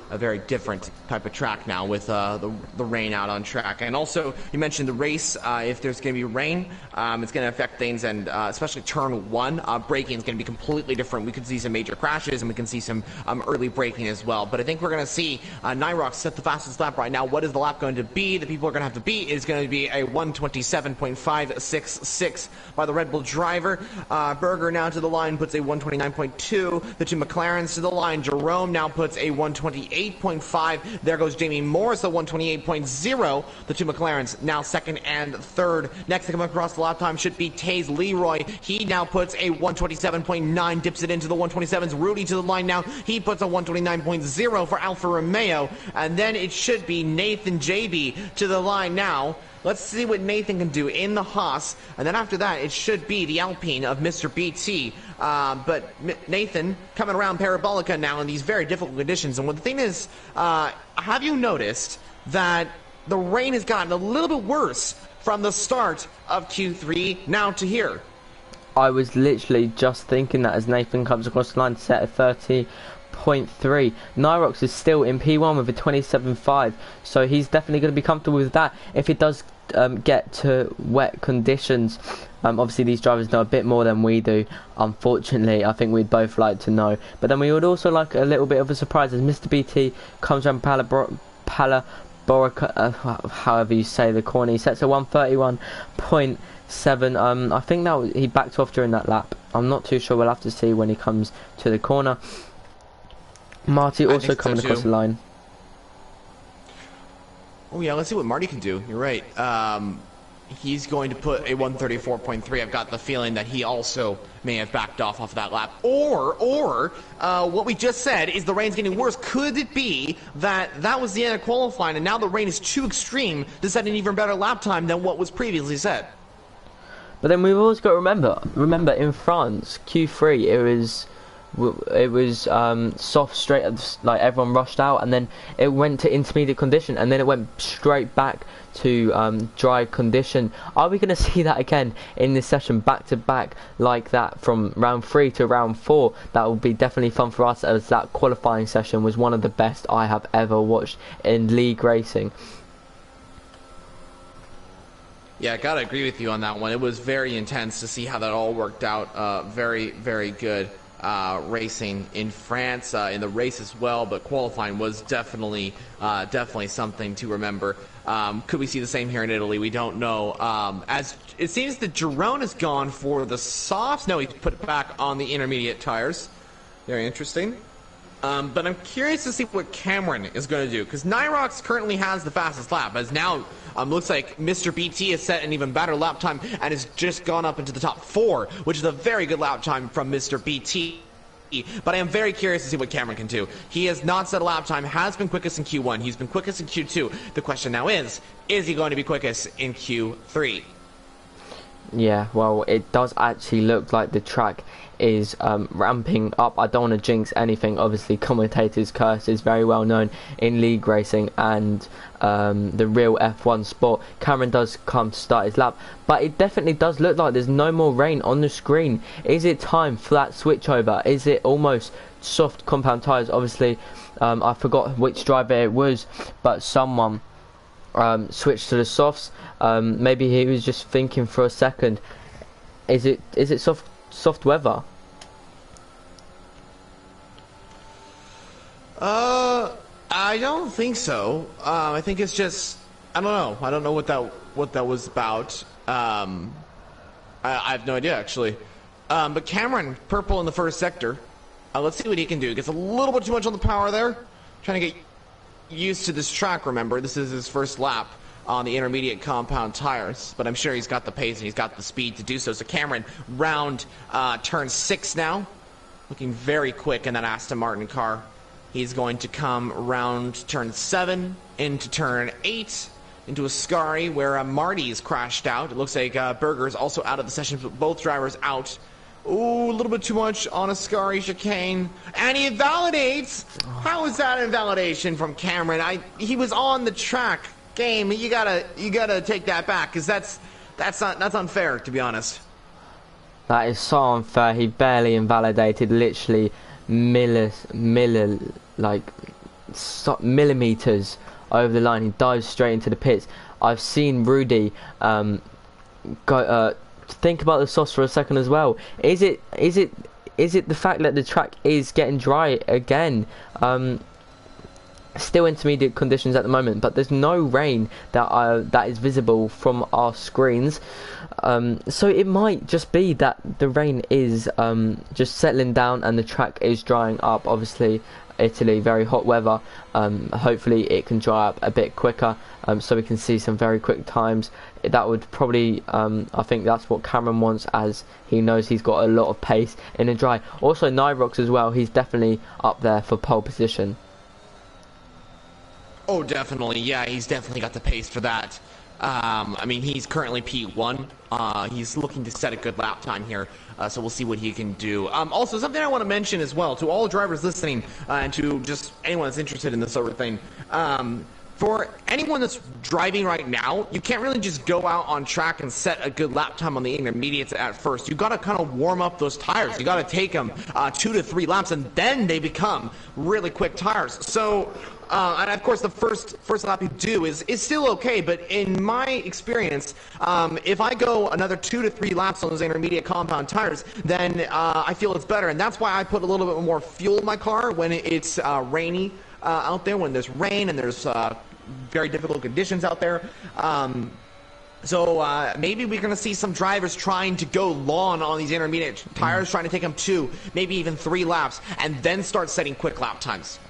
a very different type of track now with the rain out on track. And also, you mentioned the race. If there's going to be rain, it's going to affect things, and especially turn one, braking is going to be completely different. We could see some major crashes, and we can see some early braking as well. But I think we're going to see Nyrox set the fastest lap right now. What is the lap going to be? The people are going to have to beat is going to be a 1:27.566 by the Red Bull driver. Berger now to the line puts a 1:29.2. The two McLarens to the line. Jerome now puts a 1:28.5. There goes Jamie Morris, a 1:28.0. The two McLarens now second and third. Next to come across the lap time should be Taze Leroy. He now puts a 1:27.9, dips it into the 1:27s. Rudy to the line now. He puts a 1:29.0 for Alfa Romeo. And then it should be Nathan JB to the line now. Let's see what Nathan can do in the Haas. And then after that, it should be the Alpine of Mr. BT. But Nathan coming around Parabolica now in these very difficult conditions. And what the thing is, have you noticed that the rain has gotten a little bit worse from the start of Q3 now to here? I was literally just thinking that as Nathan comes across the line to set a 30.3. Nyrox is still in P1 with a 27.5, so he's definitely going to be comfortable with that. If it does get to wet conditions, obviously these drivers know a bit more than we do, unfortunately. I think we'd both like to know, but then we would also like a little bit of a surprise as Mr. BT comes around however you say the corner. He sets a 1:31.7. I think that he backed off during that lap. I'm not too sure. We'll have to see when he comes to the corner. Marty also coming across the line. Oh yeah, let's see what Marty can do. You're right. he's going to put a 134.3. I've got the feeling that he also may have backed off of that lap. Or what we just said is the rain's getting worse. Could it be that that was the end of qualifying and now the rain is too extreme to set an even better lap time than what was previously set? But then we've always got to remember in France, Q3, it was soft straight, like everyone rushed out, and then it went to intermediate condition, and then it went straight back to dry condition. Are we going to see that again in this session, back to back like that from round 3 to round 4? That will be definitely fun for us, as that qualifying session was one of the best I have ever watched in league racing. Yeah, I gotta agree with you on that one. It was very intense to see how that all worked out. Very, very good racing in France, in the race as well, but qualifying was definitely something to remember. Could we see the same here in Italy? We don't know. As it seems that Jerome has gone for the softs. No, he put it back on the intermediate tires. Very interesting. But I'm curious to see what Cameron is going to do, because Nyrox currently has the fastest lap, as now looks like Mr. BT has set an even better lap time and has just gone up into the top 4, which is a very good lap time from Mr. BT. But I am very curious to see what Cameron can do. He has not set a lap time, has been quickest in Q1, he's been quickest in Q2. The question now is he going to be quickest in Q3? Yeah, well, it does actually look like the track is ramping up. I don't want to jinx anything. Obviously, commentator's curse is very well known in league racing and the real F1 sport. Cameron does come to start his lap, but it definitely does look like there's no more rain on the screen. Is it time for that switchover? Is it almost soft compound tyres? Obviously, I forgot which driver it was, but someone switched to the softs. Maybe he was just thinking for a second, is it soft weather? I don't think so. I think it's just, I don't know. I don't know what that was about. I have no idea actually. But Cameron, purple in the first sector. Let's see what he can do. Gets a little bit too much on the power there. Trying to get used to this track. Remember, this is his first lap on the intermediate compound tires, but I'm sure he's got the pace and he's got the speed to do so. So Cameron, round turn 6 now, looking very quick in that Aston Martin car. He's going to come round turn 7 into turn 8 into a Ascari where Marty's crashed out. It looks like Berger's also out of the session, but both drivers out. Ooh, a little bit too much on a Ascari chicane, and he invalidates. How is that invalidation from Cameron? He was on the track. Game, you gotta take that back, because that's unfair, to be honest. That is so unfair. He barely invalidated, literally millimeters over the line. He dives straight into the pits. I've seen Rudy go. Think about the sauce for a second as well. Is it the fact that the track is getting dry again? Still intermediate conditions at the moment, but there's no rain that is visible from our screens, so it might just be that the rain is just settling down and the track is drying up. Obviously, Italy, very hot weather. Hopefully it can dry up a bit quicker, so we can see some very quick times. That would probably, I think that's what Cameron wants, as he knows he's got a lot of pace in the dry. Also Nyrox as well, he's definitely up there for pole position. Oh, definitely. Yeah, he's definitely got the pace for that. I mean, he's currently P1. He's looking to set a good lap time here, so we'll see what he can do. Also, something I want to mention as well, to all drivers listening, and to just anyone that's interested in this sort of thing, for anyone that's driving right now, you can't really just go out on track and set a good lap time on the intermediates at first. You got to kind of warm up those tires. You got to take them 2 to 3 laps, and then they become really quick tires. So, and of course, the first lap you do is still okay. But in my experience, if I go another 2 to 3 laps on those intermediate compound tires, then I feel it's better. And that's why I put a little bit more fuel in my car when it's rainy out there, when there's rain and there's very difficult conditions out there. So maybe we're going to see some drivers trying to go long on these intermediate tires, trying to take them 2, maybe even 3 laps, and then start setting quick lap times.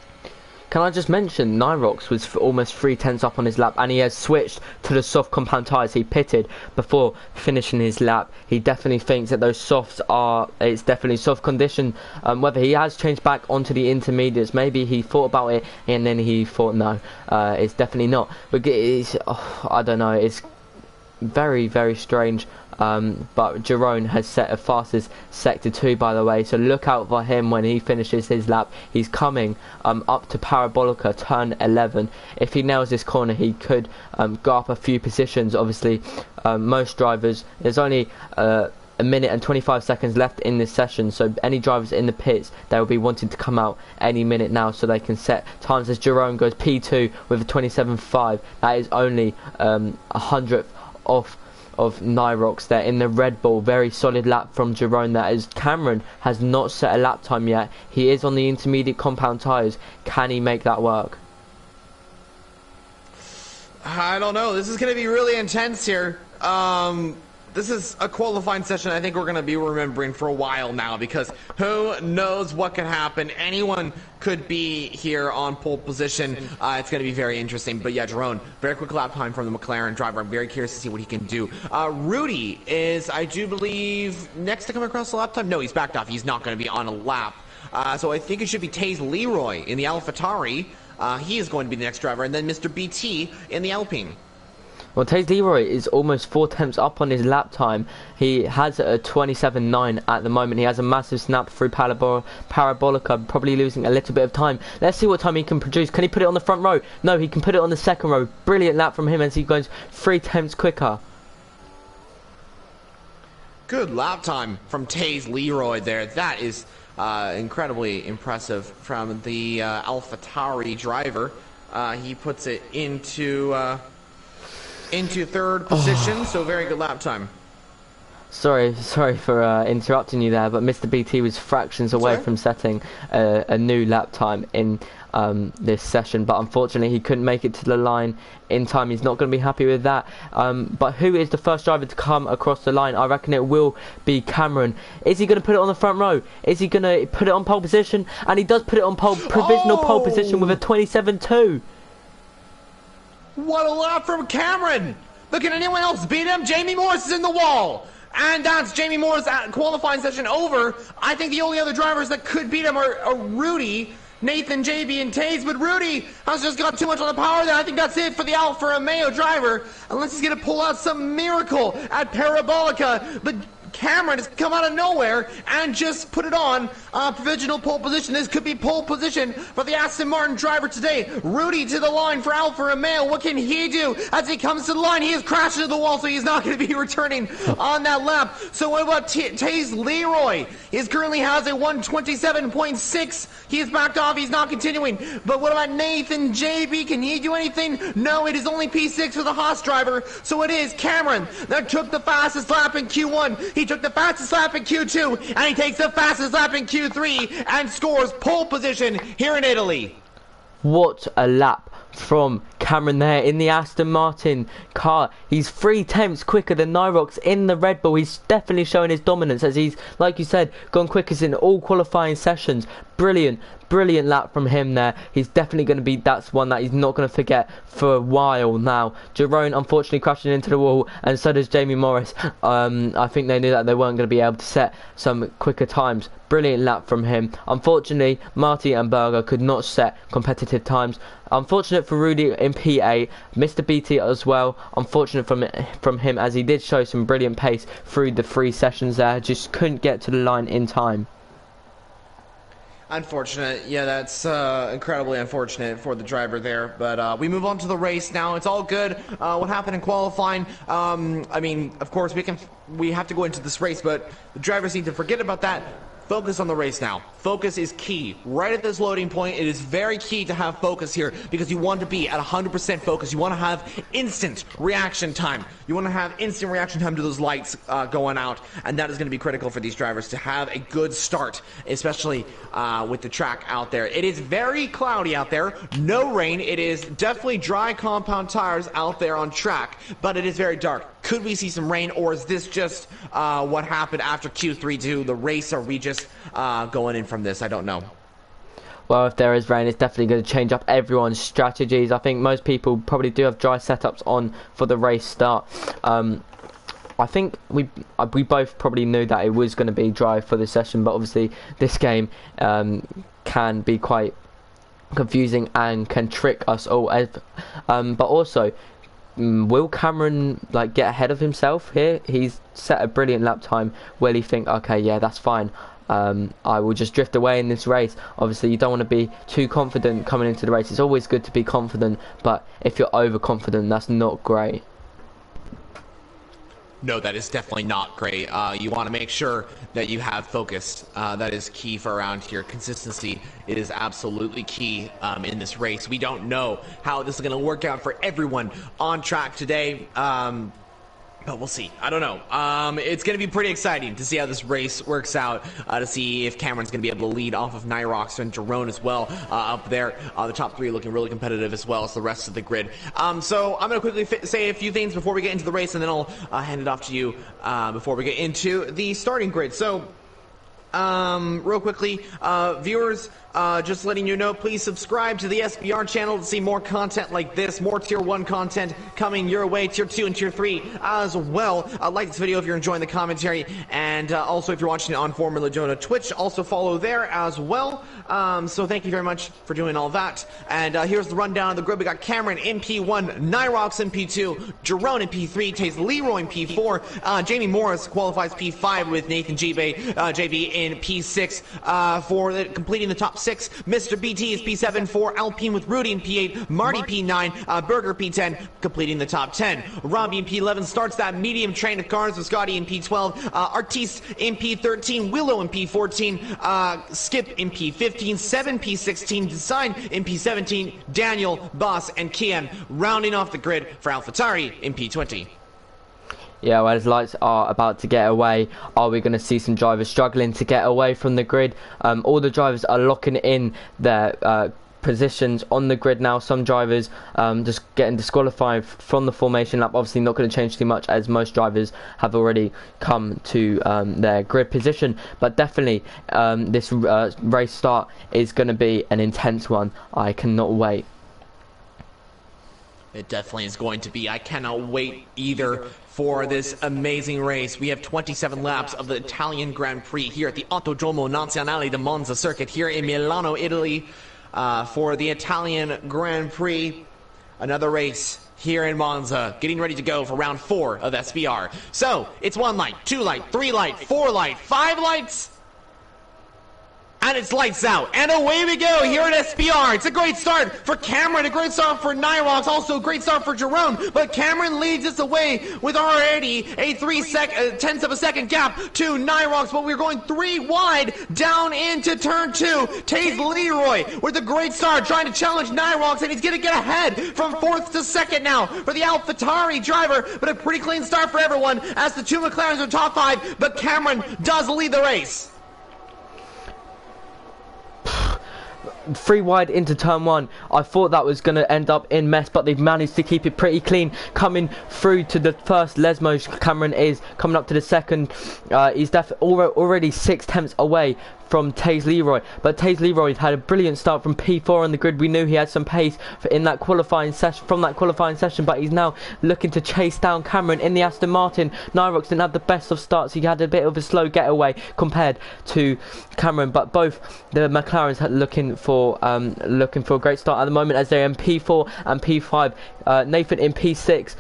can I just mention, Nyrox was almost 3 tenths up on his lap, and he has switched to the soft compound tyres. He pitted before finishing his lap. He definitely thinks that those softs it's definitely soft condition. Whether he has changed back onto the intermediates, maybe he thought about it and then he thought no, it's definitely not. But I don't know, it's very, very strange. But Jerome has set a fastest sector 2, by the way, so look out for him when he finishes his lap. He's coming up to Parabolica turn 11. If he nails this corner, he could go up a few positions. Obviously, most drivers, there's only a minute and 25 seconds left in this session, so any drivers in the pits, they will be wanting to come out any minute now so they can set times. As Jerome goes P2 with a 27.5, that is only 100th off of Nyrox there in the Red Bull. Very solid lap from Jerome there, as Cameron has not set a lap time yet. He is on the intermediate compound tyres. Can he make that work? I don't know. This is going to be really intense here. This is a qualifying session I think we're going to be remembering for a while now, because who knows what can happen. Anyone could be here on pole position. It's going to be very interesting. But yeah, Jerome, very quick lap time from the McLaren driver. I'm very curious to see what he can do. Rudy is, I do believe, next to come across the lap time. No, he's backed off. He's not going to be on a lap. So I think it should be Taze Leroy in the AlphaTauri. He is going to be the next driver. And then Mr. BT in the Alpine. Well, Taze Leroy is almost 4 tenths up on his lap time. He has a 27.9 at the moment. He has a massive snap through Parabolica, probably losing a little bit of time. Let's see what time he can produce. Can he put it on the front row? No, he can put it on the second row. Brilliant lap from him as he goes 3 tenths quicker. Good lap time from Taze Leroy there. That is incredibly impressive from the AlphaTauri driver. He puts it into third position, so very good lap time. Sorry for interrupting you there, but Mr. BT was fractions away from setting a new lap time in this session, but unfortunately he couldn't make it to the line in time. He's not going to be happy with that. But who is the first driver to come across the line? I reckon it will be Cameron. Is he going to put it on the front row? Is he going to put it on pole position? And he does put it on provisional pole position with a 27.2. What a lap from Cameron! But can anyone else beat him? Jamie Morris is in the wall! And that's Jamie Morris' qualifying session over. I think the only other drivers that could beat him are Rudy, Nathan, JB, and Taze. But Rudy has just got too much on the power there. I think that's it for the Alfa Romeo driver. Unless he's going to pull out some miracle at Parabolica. But Cameron has come out of nowhere and just put it on provisional pole position. This could be pole position for the Aston Martin driver today. Rudy to the line for Alfa Romeo. What can he do as he comes to the line? He is crashing into the wall, so he's not going to be returning on that lap. So what about Taze Leroy? He currently has a 127.6. He is backed off. He's not continuing. But what about Nathan JB? Can he do anything? No, it is only P6 for the Haas driver. So it is Cameron that took the fastest lap in Q1. He took the fastest lap in Q2, and he takes the fastest lap in Q3 and scores pole position here in Italy. What a lap from Cameron there in the Aston Martin car. He's 3 tenths quicker than Nyrox in the Red Bull. He's definitely showing his dominance, as he's, like you said, gone quickest in all qualifying sessions. Brilliant lap from him there. He's definitely going to be, that's one that he's not going to forget for a while now. Jerome unfortunately crashing into the wall, and so does Jamie Morris. I think they knew that they weren't going to be able to set some quicker times. Brilliant lap from him. Unfortunately, Marty and Berger could not set competitive times. Unfortunate for Rudy in P8, Mr. BT as well. Unfortunate from him, as he did show some brilliant pace through the 3 sessions there. Just couldn't get to the line in time. Unfortunate. Yeah, that's incredibly unfortunate for the driver there. But we move on to the race now. It's all good. What happened in qualifying? I mean, of course, we have to go into this race, but the drivers need to forget about that. Focus on the race now. Focus is key. Right at this loading point, it is very key to have focus here, because you want to be at 100% focus. You want to have instant reaction time. You want to have instant reaction time to those lights going out, and that is going to be critical for these drivers to have a good start, especially with the track out there. It is very cloudy out there. No rain. It is definitely dry compound tires out there on track, but it is very dark. Could we see some rain, or is this just what happened after Q3 to the race? Are we just going in from this? I don't know. Well, if there is rain, it's definitely going to change up everyone's strategies. I think most people probably do have dry setups on for the race start. I think we both probably knew that it was going to be dry for this session, but obviously this game can be quite confusing and can trick us all. But also, will Cameron get ahead of himself here? He's set a brilliant lap time. Will he think, okay, yeah, that's fine, I will just drift away in this race? Obviously, you don't want to be too confident coming into the race. It's always good to be confident, but if you're overconfident, that's not great. No, that is definitely not great. You want to make sure that you have focus. That is key for around here. Consistency is absolutely key in this race. We don't know how this is going to work out for everyone on track today. But we'll see. I don't know. It's going to be pretty exciting to see how this race works out, to see if Cameron's going to be able to lead off of Nyrox and Jerome as well up there. The top three looking really competitive as well as the rest of the grid. So I'm going to quickly say a few things before we get into the race, and then I'll hand it off to you before we get into the starting grid. So real quickly, viewers, just letting you know, please subscribe to the SBR channel to see more content like this, more Tier 1 content coming your way, Tier 2 and Tier 3 as well. Like this video if you're enjoying the commentary, and also if you're watching it on Formula Jonah Twitch, also follow there as well. So thank you very much for doing all that. And here's the rundown of the grid. We got Cameron in P1, Nyrox in P2, Jerome in P3, Taze Leroy in P4, Jamie Morris qualifies P5 with Nathan JV in P6 for completing the top 6. Mr. BT is P7 for Alpine with Rudy in P8, Marty P9, Berger P10, completing the top 10. Robbie in P11 starts that medium train of cars with Scotty in P12, Artiste in P13, Willow in P14, Skip in P15, 7 P16, Design in P17, Daniel, Boss, and Kian rounding off the grid for AlphaTauri in P20. Yeah, well, as lights are about to get away, are we going to see some drivers struggling to get away from the grid? All the drivers are locking in their positions on the grid now. Some drivers just getting disqualified from the formation lap. Obviously not going to change too much, as most drivers have already come to their grid position. But definitely this race start is going to be an intense one. I cannot wait. It definitely is going to be. I cannot wait either for this amazing race. We have 27 laps of the Italian Grand Prix here at the Autodromo Nazionale di Monza circuit here in Milano, Italy, for the Italian Grand Prix. Another race here in Monza, getting ready to go for round 4 of SBR. So, it's 1 light, 2 light, 3 light, 4 light, 5 lights, and it's lights out, and away we go here at SBR. It's a great start for Cameron, a great start for Nyrox, also a great start for Jerome, but Cameron leads us away with already a 3/10 of a second gap to Nyrox, but we're going 3 wide down into turn 2. Taze Leroy with a great start, trying to challenge Nyrox, and he's going to get ahead from 4th to 2nd now for the AlphaTauri driver, but a pretty clean start for everyone as the 2 McLarens are top 5, but Cameron does lead the race. 3 wide into turn 1. I thought that was going to end up in mess, but they've managed to keep it pretty clean. Coming through to the first Lesmos, Cameron is coming up to the second. He's already 6 tenths away from Taze Leroy, but Taze Leroy had a brilliant start from P4 on the grid. We knew he had some pace in that qualifying session, but he's now looking to chase down Cameron in the Aston Martin. Nyrox didn't have the best of starts. He had a bit of a slow getaway compared to Cameron, but both the McLarens are looking for a great start at the moment, as they're in P4 and P5. Nathan in P6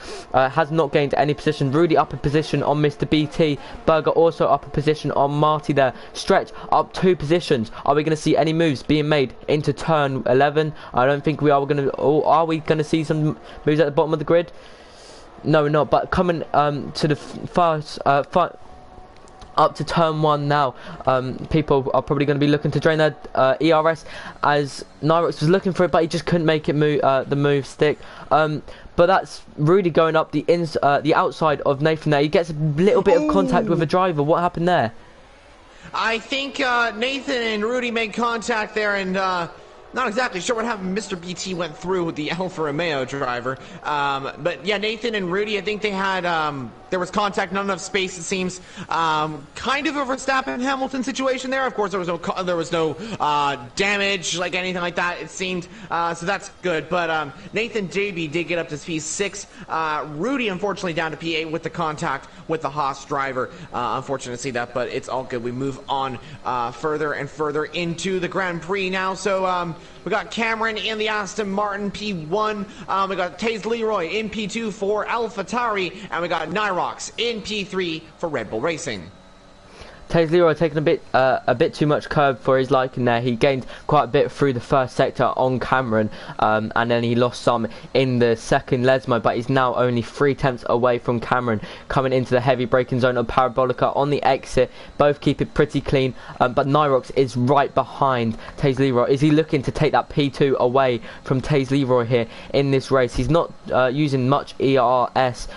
has not gained any position. Rudy up a position on Mr. BT. Berger also up a position on Marty there. Stretch up 2 positions. Are we going to see any moves being made into turn 11? I don't think we are. Are we going to see some moves at the bottom of the grid? No, we're not. But coming to the first up to turn 1 now, people are probably going to be looking to drain their ERS, as Nyrox was looking for it, but he just couldn't make it the move stick. But that's Rudy going up the outside of Nathan there. He gets a little bit of contact with a driver. What happened there? I think Nathan and Rudy made contact there, and not exactly sure what happened. Mr. BT went through with the Alfa Romeo driver. But yeah, Nathan and Rudy, I think they had there was contact, not enough space, it seems. Kind of a Verstappen-Hamilton situation there. Of course, there was no damage, like anything like that, it seemed. So that's good. But Nathan JB did get up to P6. Rudy, unfortunately, down to P8 with the contact with the Haas driver. Unfortunate to see that, but it's all good. We move on further and further into the Grand Prix now. So we got Cameron in the Aston Martin P1. We got Taze Leroy in P2 for AlphaTauri, and we got Nyrox in P3 for Red Bull Racing. Taze Leroy taking a bit too much curb for his liking there. He gained quite a bit through the first sector on Cameron, and then he lost some in the second Lesmo, but he's now only 3/10 away from Cameron, coming into the heavy braking zone of Parabolica on the exit. Both keep it pretty clean, but Nyrox is right behind Taze Leroy. Is he looking to take that P2 away from Taze Leroy here in this race? He's not using much ERS.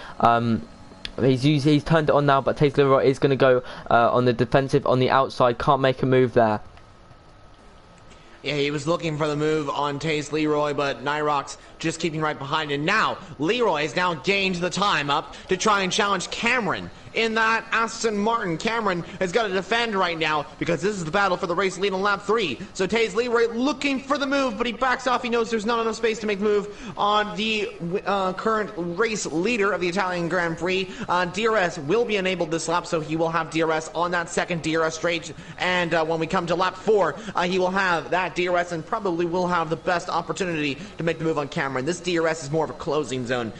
He's turned it on now, but Taze Leroy is going to go on the defensive on the outside. Can't make a move there. Yeah, he was looking for the move on Taze Leroy, but Nyrox just keeping right behind. And now, Leroy has now gained the time up to try and challenge Cameron in that Aston Martin. Cameron has got to defend right now because this is the battle for the race lead on lap 3. So Taze Leroy looking for the move, but he backs off. He knows there's not enough space to make the move on the current race leader of the Italian Grand Prix. DRS will be enabled this lap, so he will have DRS on that second DRS straight. And when we come to lap 4, he will have that DRS and probably will have the best opportunity to make the move on Cameron. This DRS is more of a closing zone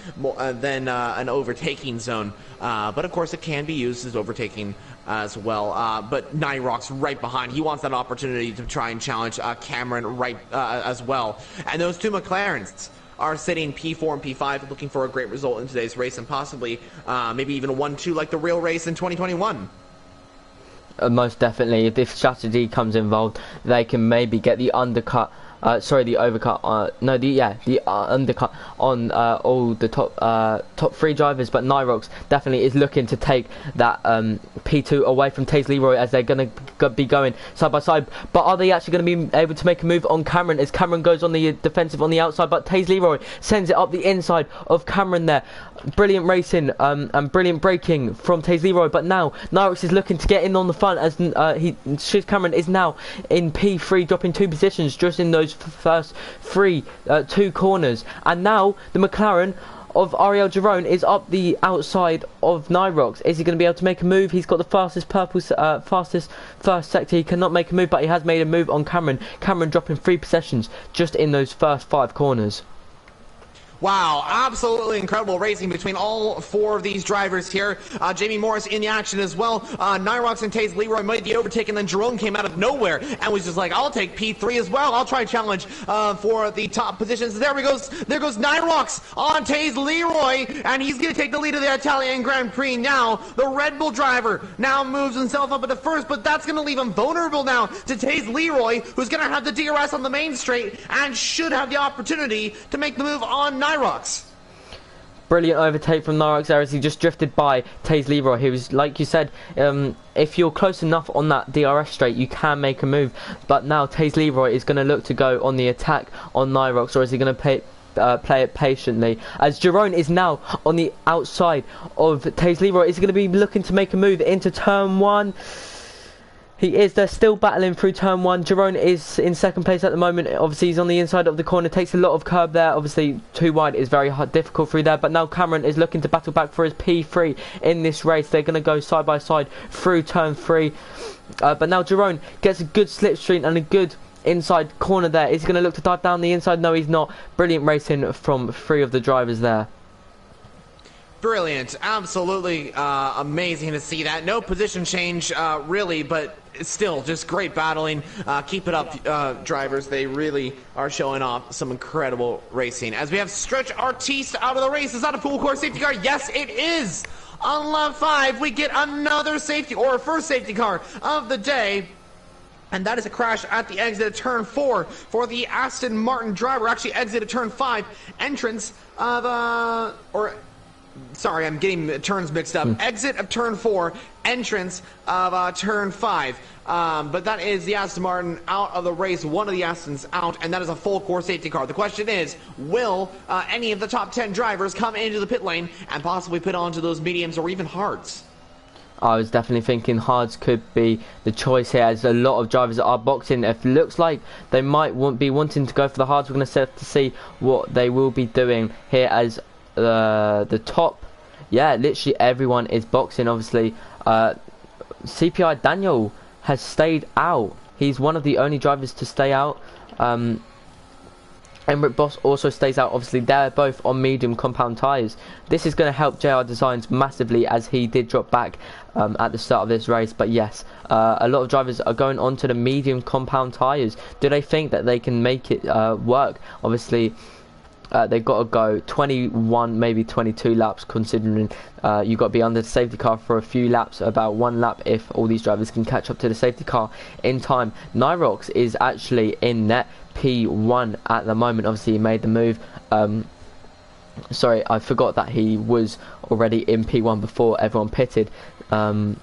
than an overtaking zone. But of course it can be used as overtaking as well. But Nyrox right behind. He wants that opportunity to try and challenge Cameron right as well. And those two McLarens are sitting P4 and P5, looking for a great result in today's race and possibly maybe even a 1-2 like the real race in 2021. Most definitely, if this strategy comes involved, they can maybe get the undercut. The overcut. The undercut on all the top 3 drivers. But Nyrox definitely is looking to take that P2 away from Taze Leroy as they're going to be going side by side. But are they actually going to be able to make a move on Cameron as Cameron goes on the defensive on the outside? But Taze Leroy sends it up the inside of Cameron there. Brilliant racing and brilliant braking from Taze Leroy. But now Nyrox is looking to get in on the front as Cameron is now in P3, dropping 2 positions just in those first 2 corners. And now the McLaren of Ariel Girone is up the outside of Nyrox. Is he going to be able to make a move? He's got the fastest fastest first sector. He cannot make a move, but he has made a move on Cameron. Cameron dropping 3 possessions just in those first 5 corners. Wow, absolutely incredible racing between all 4 of these drivers here. Jamie Morris in the action as well. Nyrox and Taze Leroy made the overtake, and then Jerome came out of nowhere and was just like, I'll take P3 as well. I'll try challenge for the top positions. There goes Nyrox on Taze Leroy, and he's going to take the lead of the Italian Grand Prix now. The Red Bull driver now moves himself up into first, but that's going to leave him vulnerable now to Taze Leroy, who's going to have the DRS on the main straight and should have the opportunity to make the move on Nyrox. Brilliant overtake from Nyrox there as he just drifted by Taze Leroy. He was, like you said, if you're close enough on that DRS straight, you can make a move. But now Taze Leroy is going to look to go on the attack on Nyrox, or is he going to play it patiently? As Girone is now on the outside of Taze Leroy, is he going to be looking to make a move into turn 1? He is. They're still battling through turn 1. Girone is in second place at the moment. Obviously, he's on the inside of the corner. Takes a lot of curb there. Obviously, too wide is very difficult through there. But now Cameron is looking to battle back for his P3 in this race. They're going to go side by side through turn 3. But now Girone gets a good slipstream and a good inside corner there. Is he going to look to dive down the inside? No, he's not. Brilliant racing from 3 of the drivers there. Brilliant. Absolutely amazing to see that. No position change, really, but still just great battling. Keep it up, drivers. They really are showing off some incredible racing. As we have Stretch Artiste out of the race. Is that a full course safety car? Yes, it is. On lap 5, we get another safety, or a first safety car of the day. And that is a crash at the exit of turn 4 for the Aston Martin driver. Actually, exit of turn 5. Entrance of, sorry, I'm getting turns mixed up. Exit of turn 4, entrance of turn 5. But that is the Aston Martin out of the race, one of the Astons out, and that is a full core safety car. The question is, will any of the top 10 drivers come into the pit lane and possibly put onto those mediums or even hards? I was definitely thinking hards could be the choice here, as a lot of drivers are boxing. It looks like they might be wanting to go for the hards. We're going to have to see what they will be doing here, as the top, yeah, literally everyone is boxing. Obviously, CPI Daniel has stayed out. He's one of the only drivers to stay out. Emmerich Boss also stays out. Obviously, they're both on medium compound tyres. This is going to help JR Designs massively, as he did drop back at the start of this race. But yes, a lot of drivers are going on to the medium compound tyres. Do they think that they can make it work? Obviously, they've got to go 21, maybe 22 laps, considering you've got to be under the safety car for a few laps, about one lap if all these drivers can catch up to the safety car in time. Nyrox is actually in net P1 at the moment. Obviously, he made the move. Sorry, I forgot that he was already in P1 before everyone pitted. But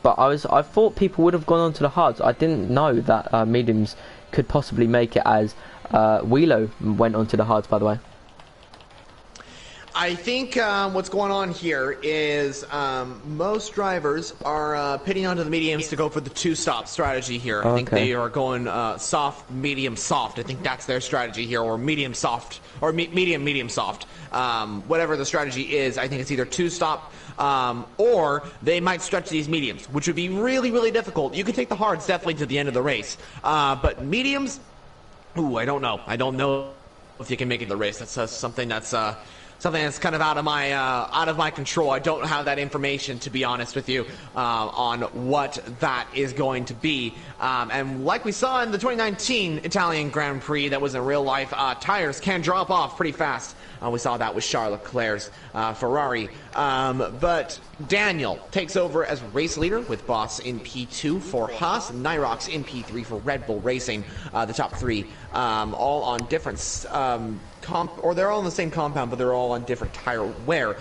I thought people would have gone on to the hards. I didn't know that mediums could possibly make it, as Wheelo went on to the hards, by the way. I think what's going on here is most drivers are pitting onto the mediums to go for the two-stop strategy here. I think they are going soft, medium, soft. I think that's their strategy here, or medium, soft, or medium, medium, soft. Whatever the strategy is, I think it's either two-stop or they might stretch these mediums, which would be really, really difficult. You could take the hards definitely to the end of the race, but mediums, ooh, I don't know. I don't know if you can make it to the race. That's something that's kind of out of my control. I don't have that information, to be honest with you, on what that is going to be. And like we saw in the 2019 Italian Grand Prix, that was in real life, tires can drop off pretty fast. We saw that with Charles Leclerc's Ferrari. But Daniel takes over as race leader with Boss in P2 for Haas, Nyrox in P3 for Red Bull Racing. The top three all on different they're all in the same compound, but they're all on different tire wear.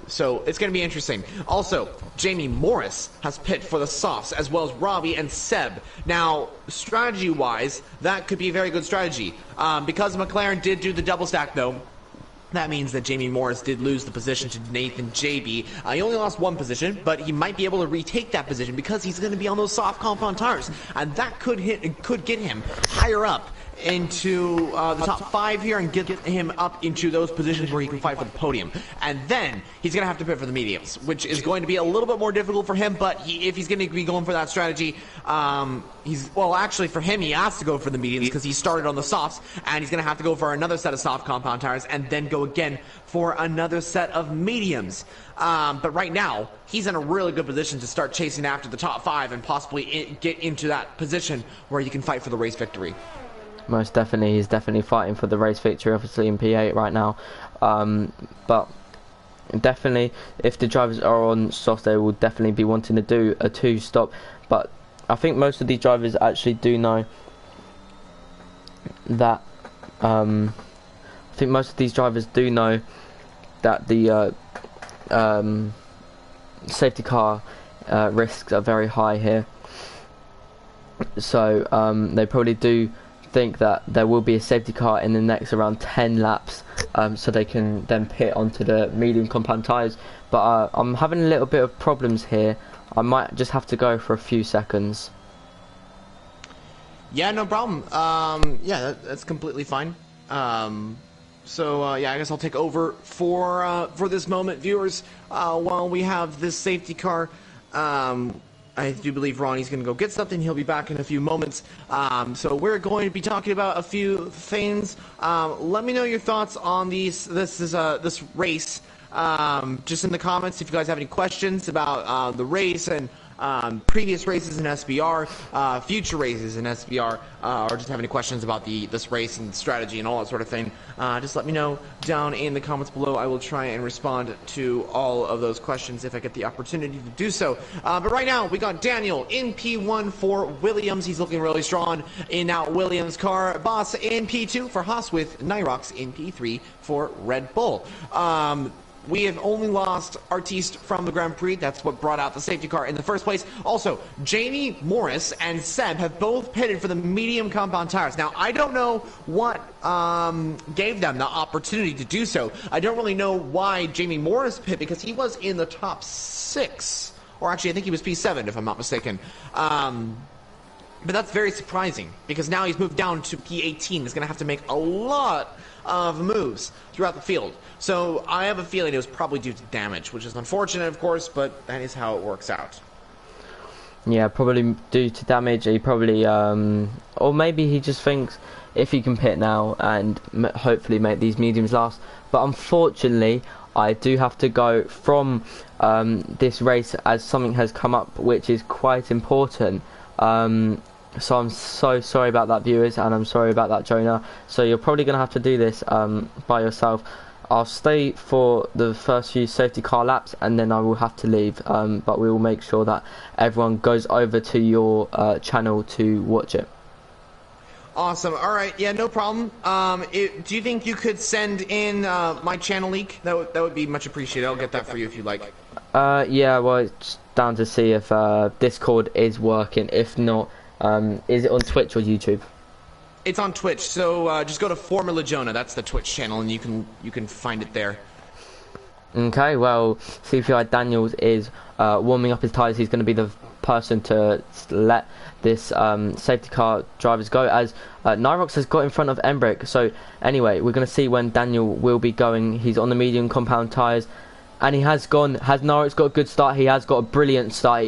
So it's going to be interesting. Also, Jamie Morris has pit for the softs, as well as Robbie and Seb. Now, strategy-wise, that could be a very good strategy. Because McLaren did do the double stack, though, that means that Jamie Morris did lose the position to Nathan JB. He only lost one position, but he might be able to retake that position because he's going to be on those soft compound tires, and that could get him higher up into the top 5 here and get him up into those positions where he can fight for the podium. And then he's going to have to pit for the mediums, which is going to be a little bit more difficult for him, but if he's going to be going for that strategy, actually for him, he has to go for the mediums because he started on the softs, and he's going to have to go for another set of soft compound tires and then go again for another set of mediums. But right now, he's in a really good position to start chasing after the top 5 and possibly get into that position where you can fight for the race victory. Most definitely, he's definitely fighting for the race victory, obviously in P8 right now. But definitely, if the drivers are on softs, they will definitely be wanting to do a two-stop. But I think most of these drivers actually do know that. I think most of these drivers do know that the safety car risks are very high here. So they probably do think that there will be a safety car in the next around 10 laps, so they can then pit onto the medium compound tyres. But I'm having a little bit of problems here. I might just have to go for a few seconds. Yeah, no problem. Yeah, that's completely fine. Yeah, I guess I'll take over for this moment, viewers, while we have this safety car. I do believe Ronnie's going to go get something. He'll be back in a few moments. So we're going to be talking about a few things. Let me know your thoughts on this race. Just in the comments if you guys have any questions about the race and previous races in SBR, future races in SBR, or just have any questions about this race and strategy and all that sort of thing, just let me know down in the comments below. I will try and respond to all of those questions if I get the opportunity to do so. But right now, we got Daniel in P1 for Williams. He's looking really strong in that Williams car. Boss in P2 for Haas, with Nyrox in P3 for Red Bull. we have only lost Artiste from the Grand Prix. That's what brought out the safety car in the first place. Also, Jamie Morris and Seb have both pitted for the medium compound tires. Now, I don't know what gave them the opportunity to do so. I don't really know why Jamie Morris pit, because he was in the top 6. Or actually, I think he was P7, if I'm not mistaken. But that's very surprising, because now he's moved down to P18. He's going to have to make a lot of moves throughout the field. So I have a feeling it was probably due to damage, which is unfortunate, of course, but that is how it works out. Yeah, probably due to damage. He probably, or maybe he just thinks if he can pit now and hopefully make these mediums last. But unfortunately, I do have to go from this race as something has come up which is quite important. So I'm so sorry about that, viewers, and I'm sorry about that, Jonah. So you're probably going to have to do this by yourself. I'll stay for the first few safety car laps, and then I will have to leave. But we will make sure that everyone goes over to your channel to watch it. Awesome. All right. Yeah, no problem. Do you think you could send in my channel link? That would be much appreciated. I'll get that for you if you'd like. Yeah, well, it's down to see if Discord is working. If not, is it on Twitch or YouTube? It's on Twitch, so just go to Formula Jonah. That's the Twitch channel, and you can find it there. Okay, well, CPI Daniels is warming up his tyres. He's going to be the person to let this safety car drivers go, as Nyrox has got in front of Embrick. So anyway, we're going to see when Daniel will be going. He's on the medium compound tyres, and he has gone. Has Nyrox got a good start? He has got a brilliant start.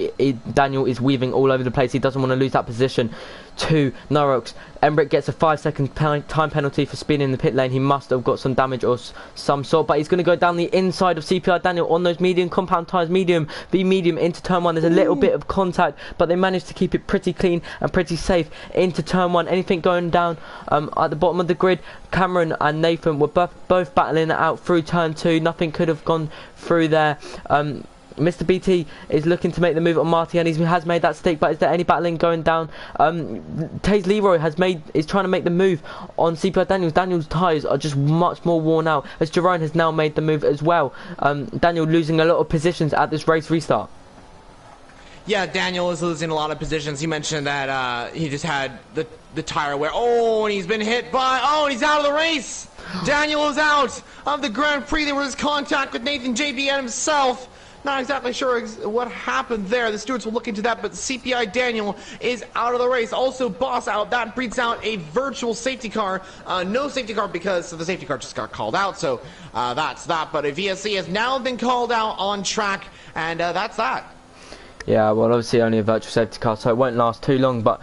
Daniel is weaving all over the place. He doesn't want to lose that position to Nyrox. Embrick gets a 5-second time penalty for speeding in the pit lane. He must have got some damage or some sort, but he's going to go down the inside of CPI Daniel on those medium compound tyres. Medium into turn 1. There's a little bit of contact, but they managed to keep it pretty clean and pretty safe into turn 1. Anything going down at the bottom of the grid, Cameron and Nathan were both battling it out through turn 2. Nothing could have gone through there. Mr. BT is looking to make the move on Marty, and he has made that stick, but is there any battling going down? Taze Leroy is trying to make the move on CPI Daniels. Daniel's tyres are just much more worn out, as Jerome has now made the move as well. Daniel losing a lot of positions at this race restart. Yeah, Daniel is losing a lot of positions. He mentioned that he just had the tire wear. Oh, and he's been hit by... Oh, and he's out of the race! Daniel is out of the Grand Prix. There was contact with Nathan JB and himself. Not exactly sure what happened there. The stewards will look into that, but CPI Daniel is out of the race. Also, Boss out. That breeds out a virtual safety car. No safety car because the safety car just got called out, so that's that. But a VSC has now been called out on track, and that's that. Yeah, well, obviously only a virtual safety car, so it won't last too long, but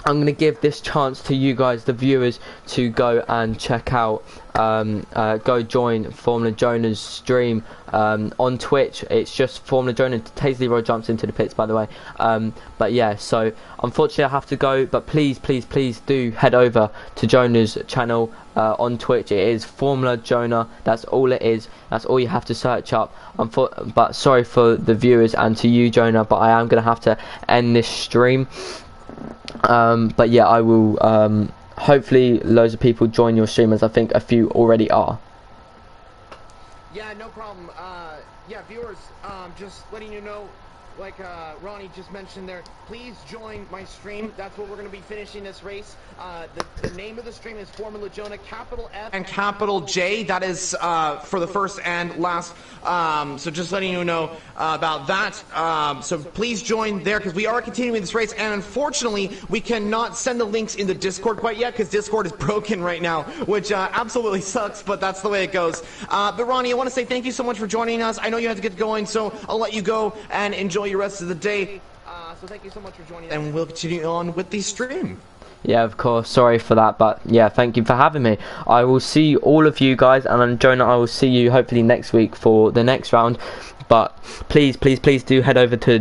I'm going to give this chance to you guys, the viewers, to go and check out, go join Formula Jonah's stream on Twitch. It's just Formula Jonah. Taze Leroy jumps into the pits, by the way. But yeah, so unfortunately I have to go, but please do head over to Jonah's channel on Twitch. It is Formula Jonah. That's all it is. That's all you have to search up. But sorry for the viewers and to you, Jonah, but I am going to have to end this stream. But yeah, I will hopefully loads of people join your stream, as I think a few already are. Yeah, no problem. Yeah, viewers, just letting you know, like Ronnie just mentioned there, please join my stream. That's where we're going to be finishing this race. The name of the stream is Formula Jonah, capital F and capital J. That is for the first and last. So just letting you know about that. So please join there, because we are continuing this race, and unfortunately we cannot send the links in the Discord quite yet, because Discord is broken right now, which absolutely sucks, but that's the way it goes. But Ronnie, I want to say thank you so much for joining us. I know you had to get going, so I'll let you go and enjoy your rest of the day. So thank you so much for joining us. And we'll continue on with the stream. Yeah, of course, sorry for that, but yeah, thank you for having me. I will see all of you guys, and then Jonah, I will see you hopefully next week for the next round. But please do head over to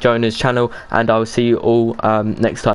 Jonah's channel, and I will see you all next time.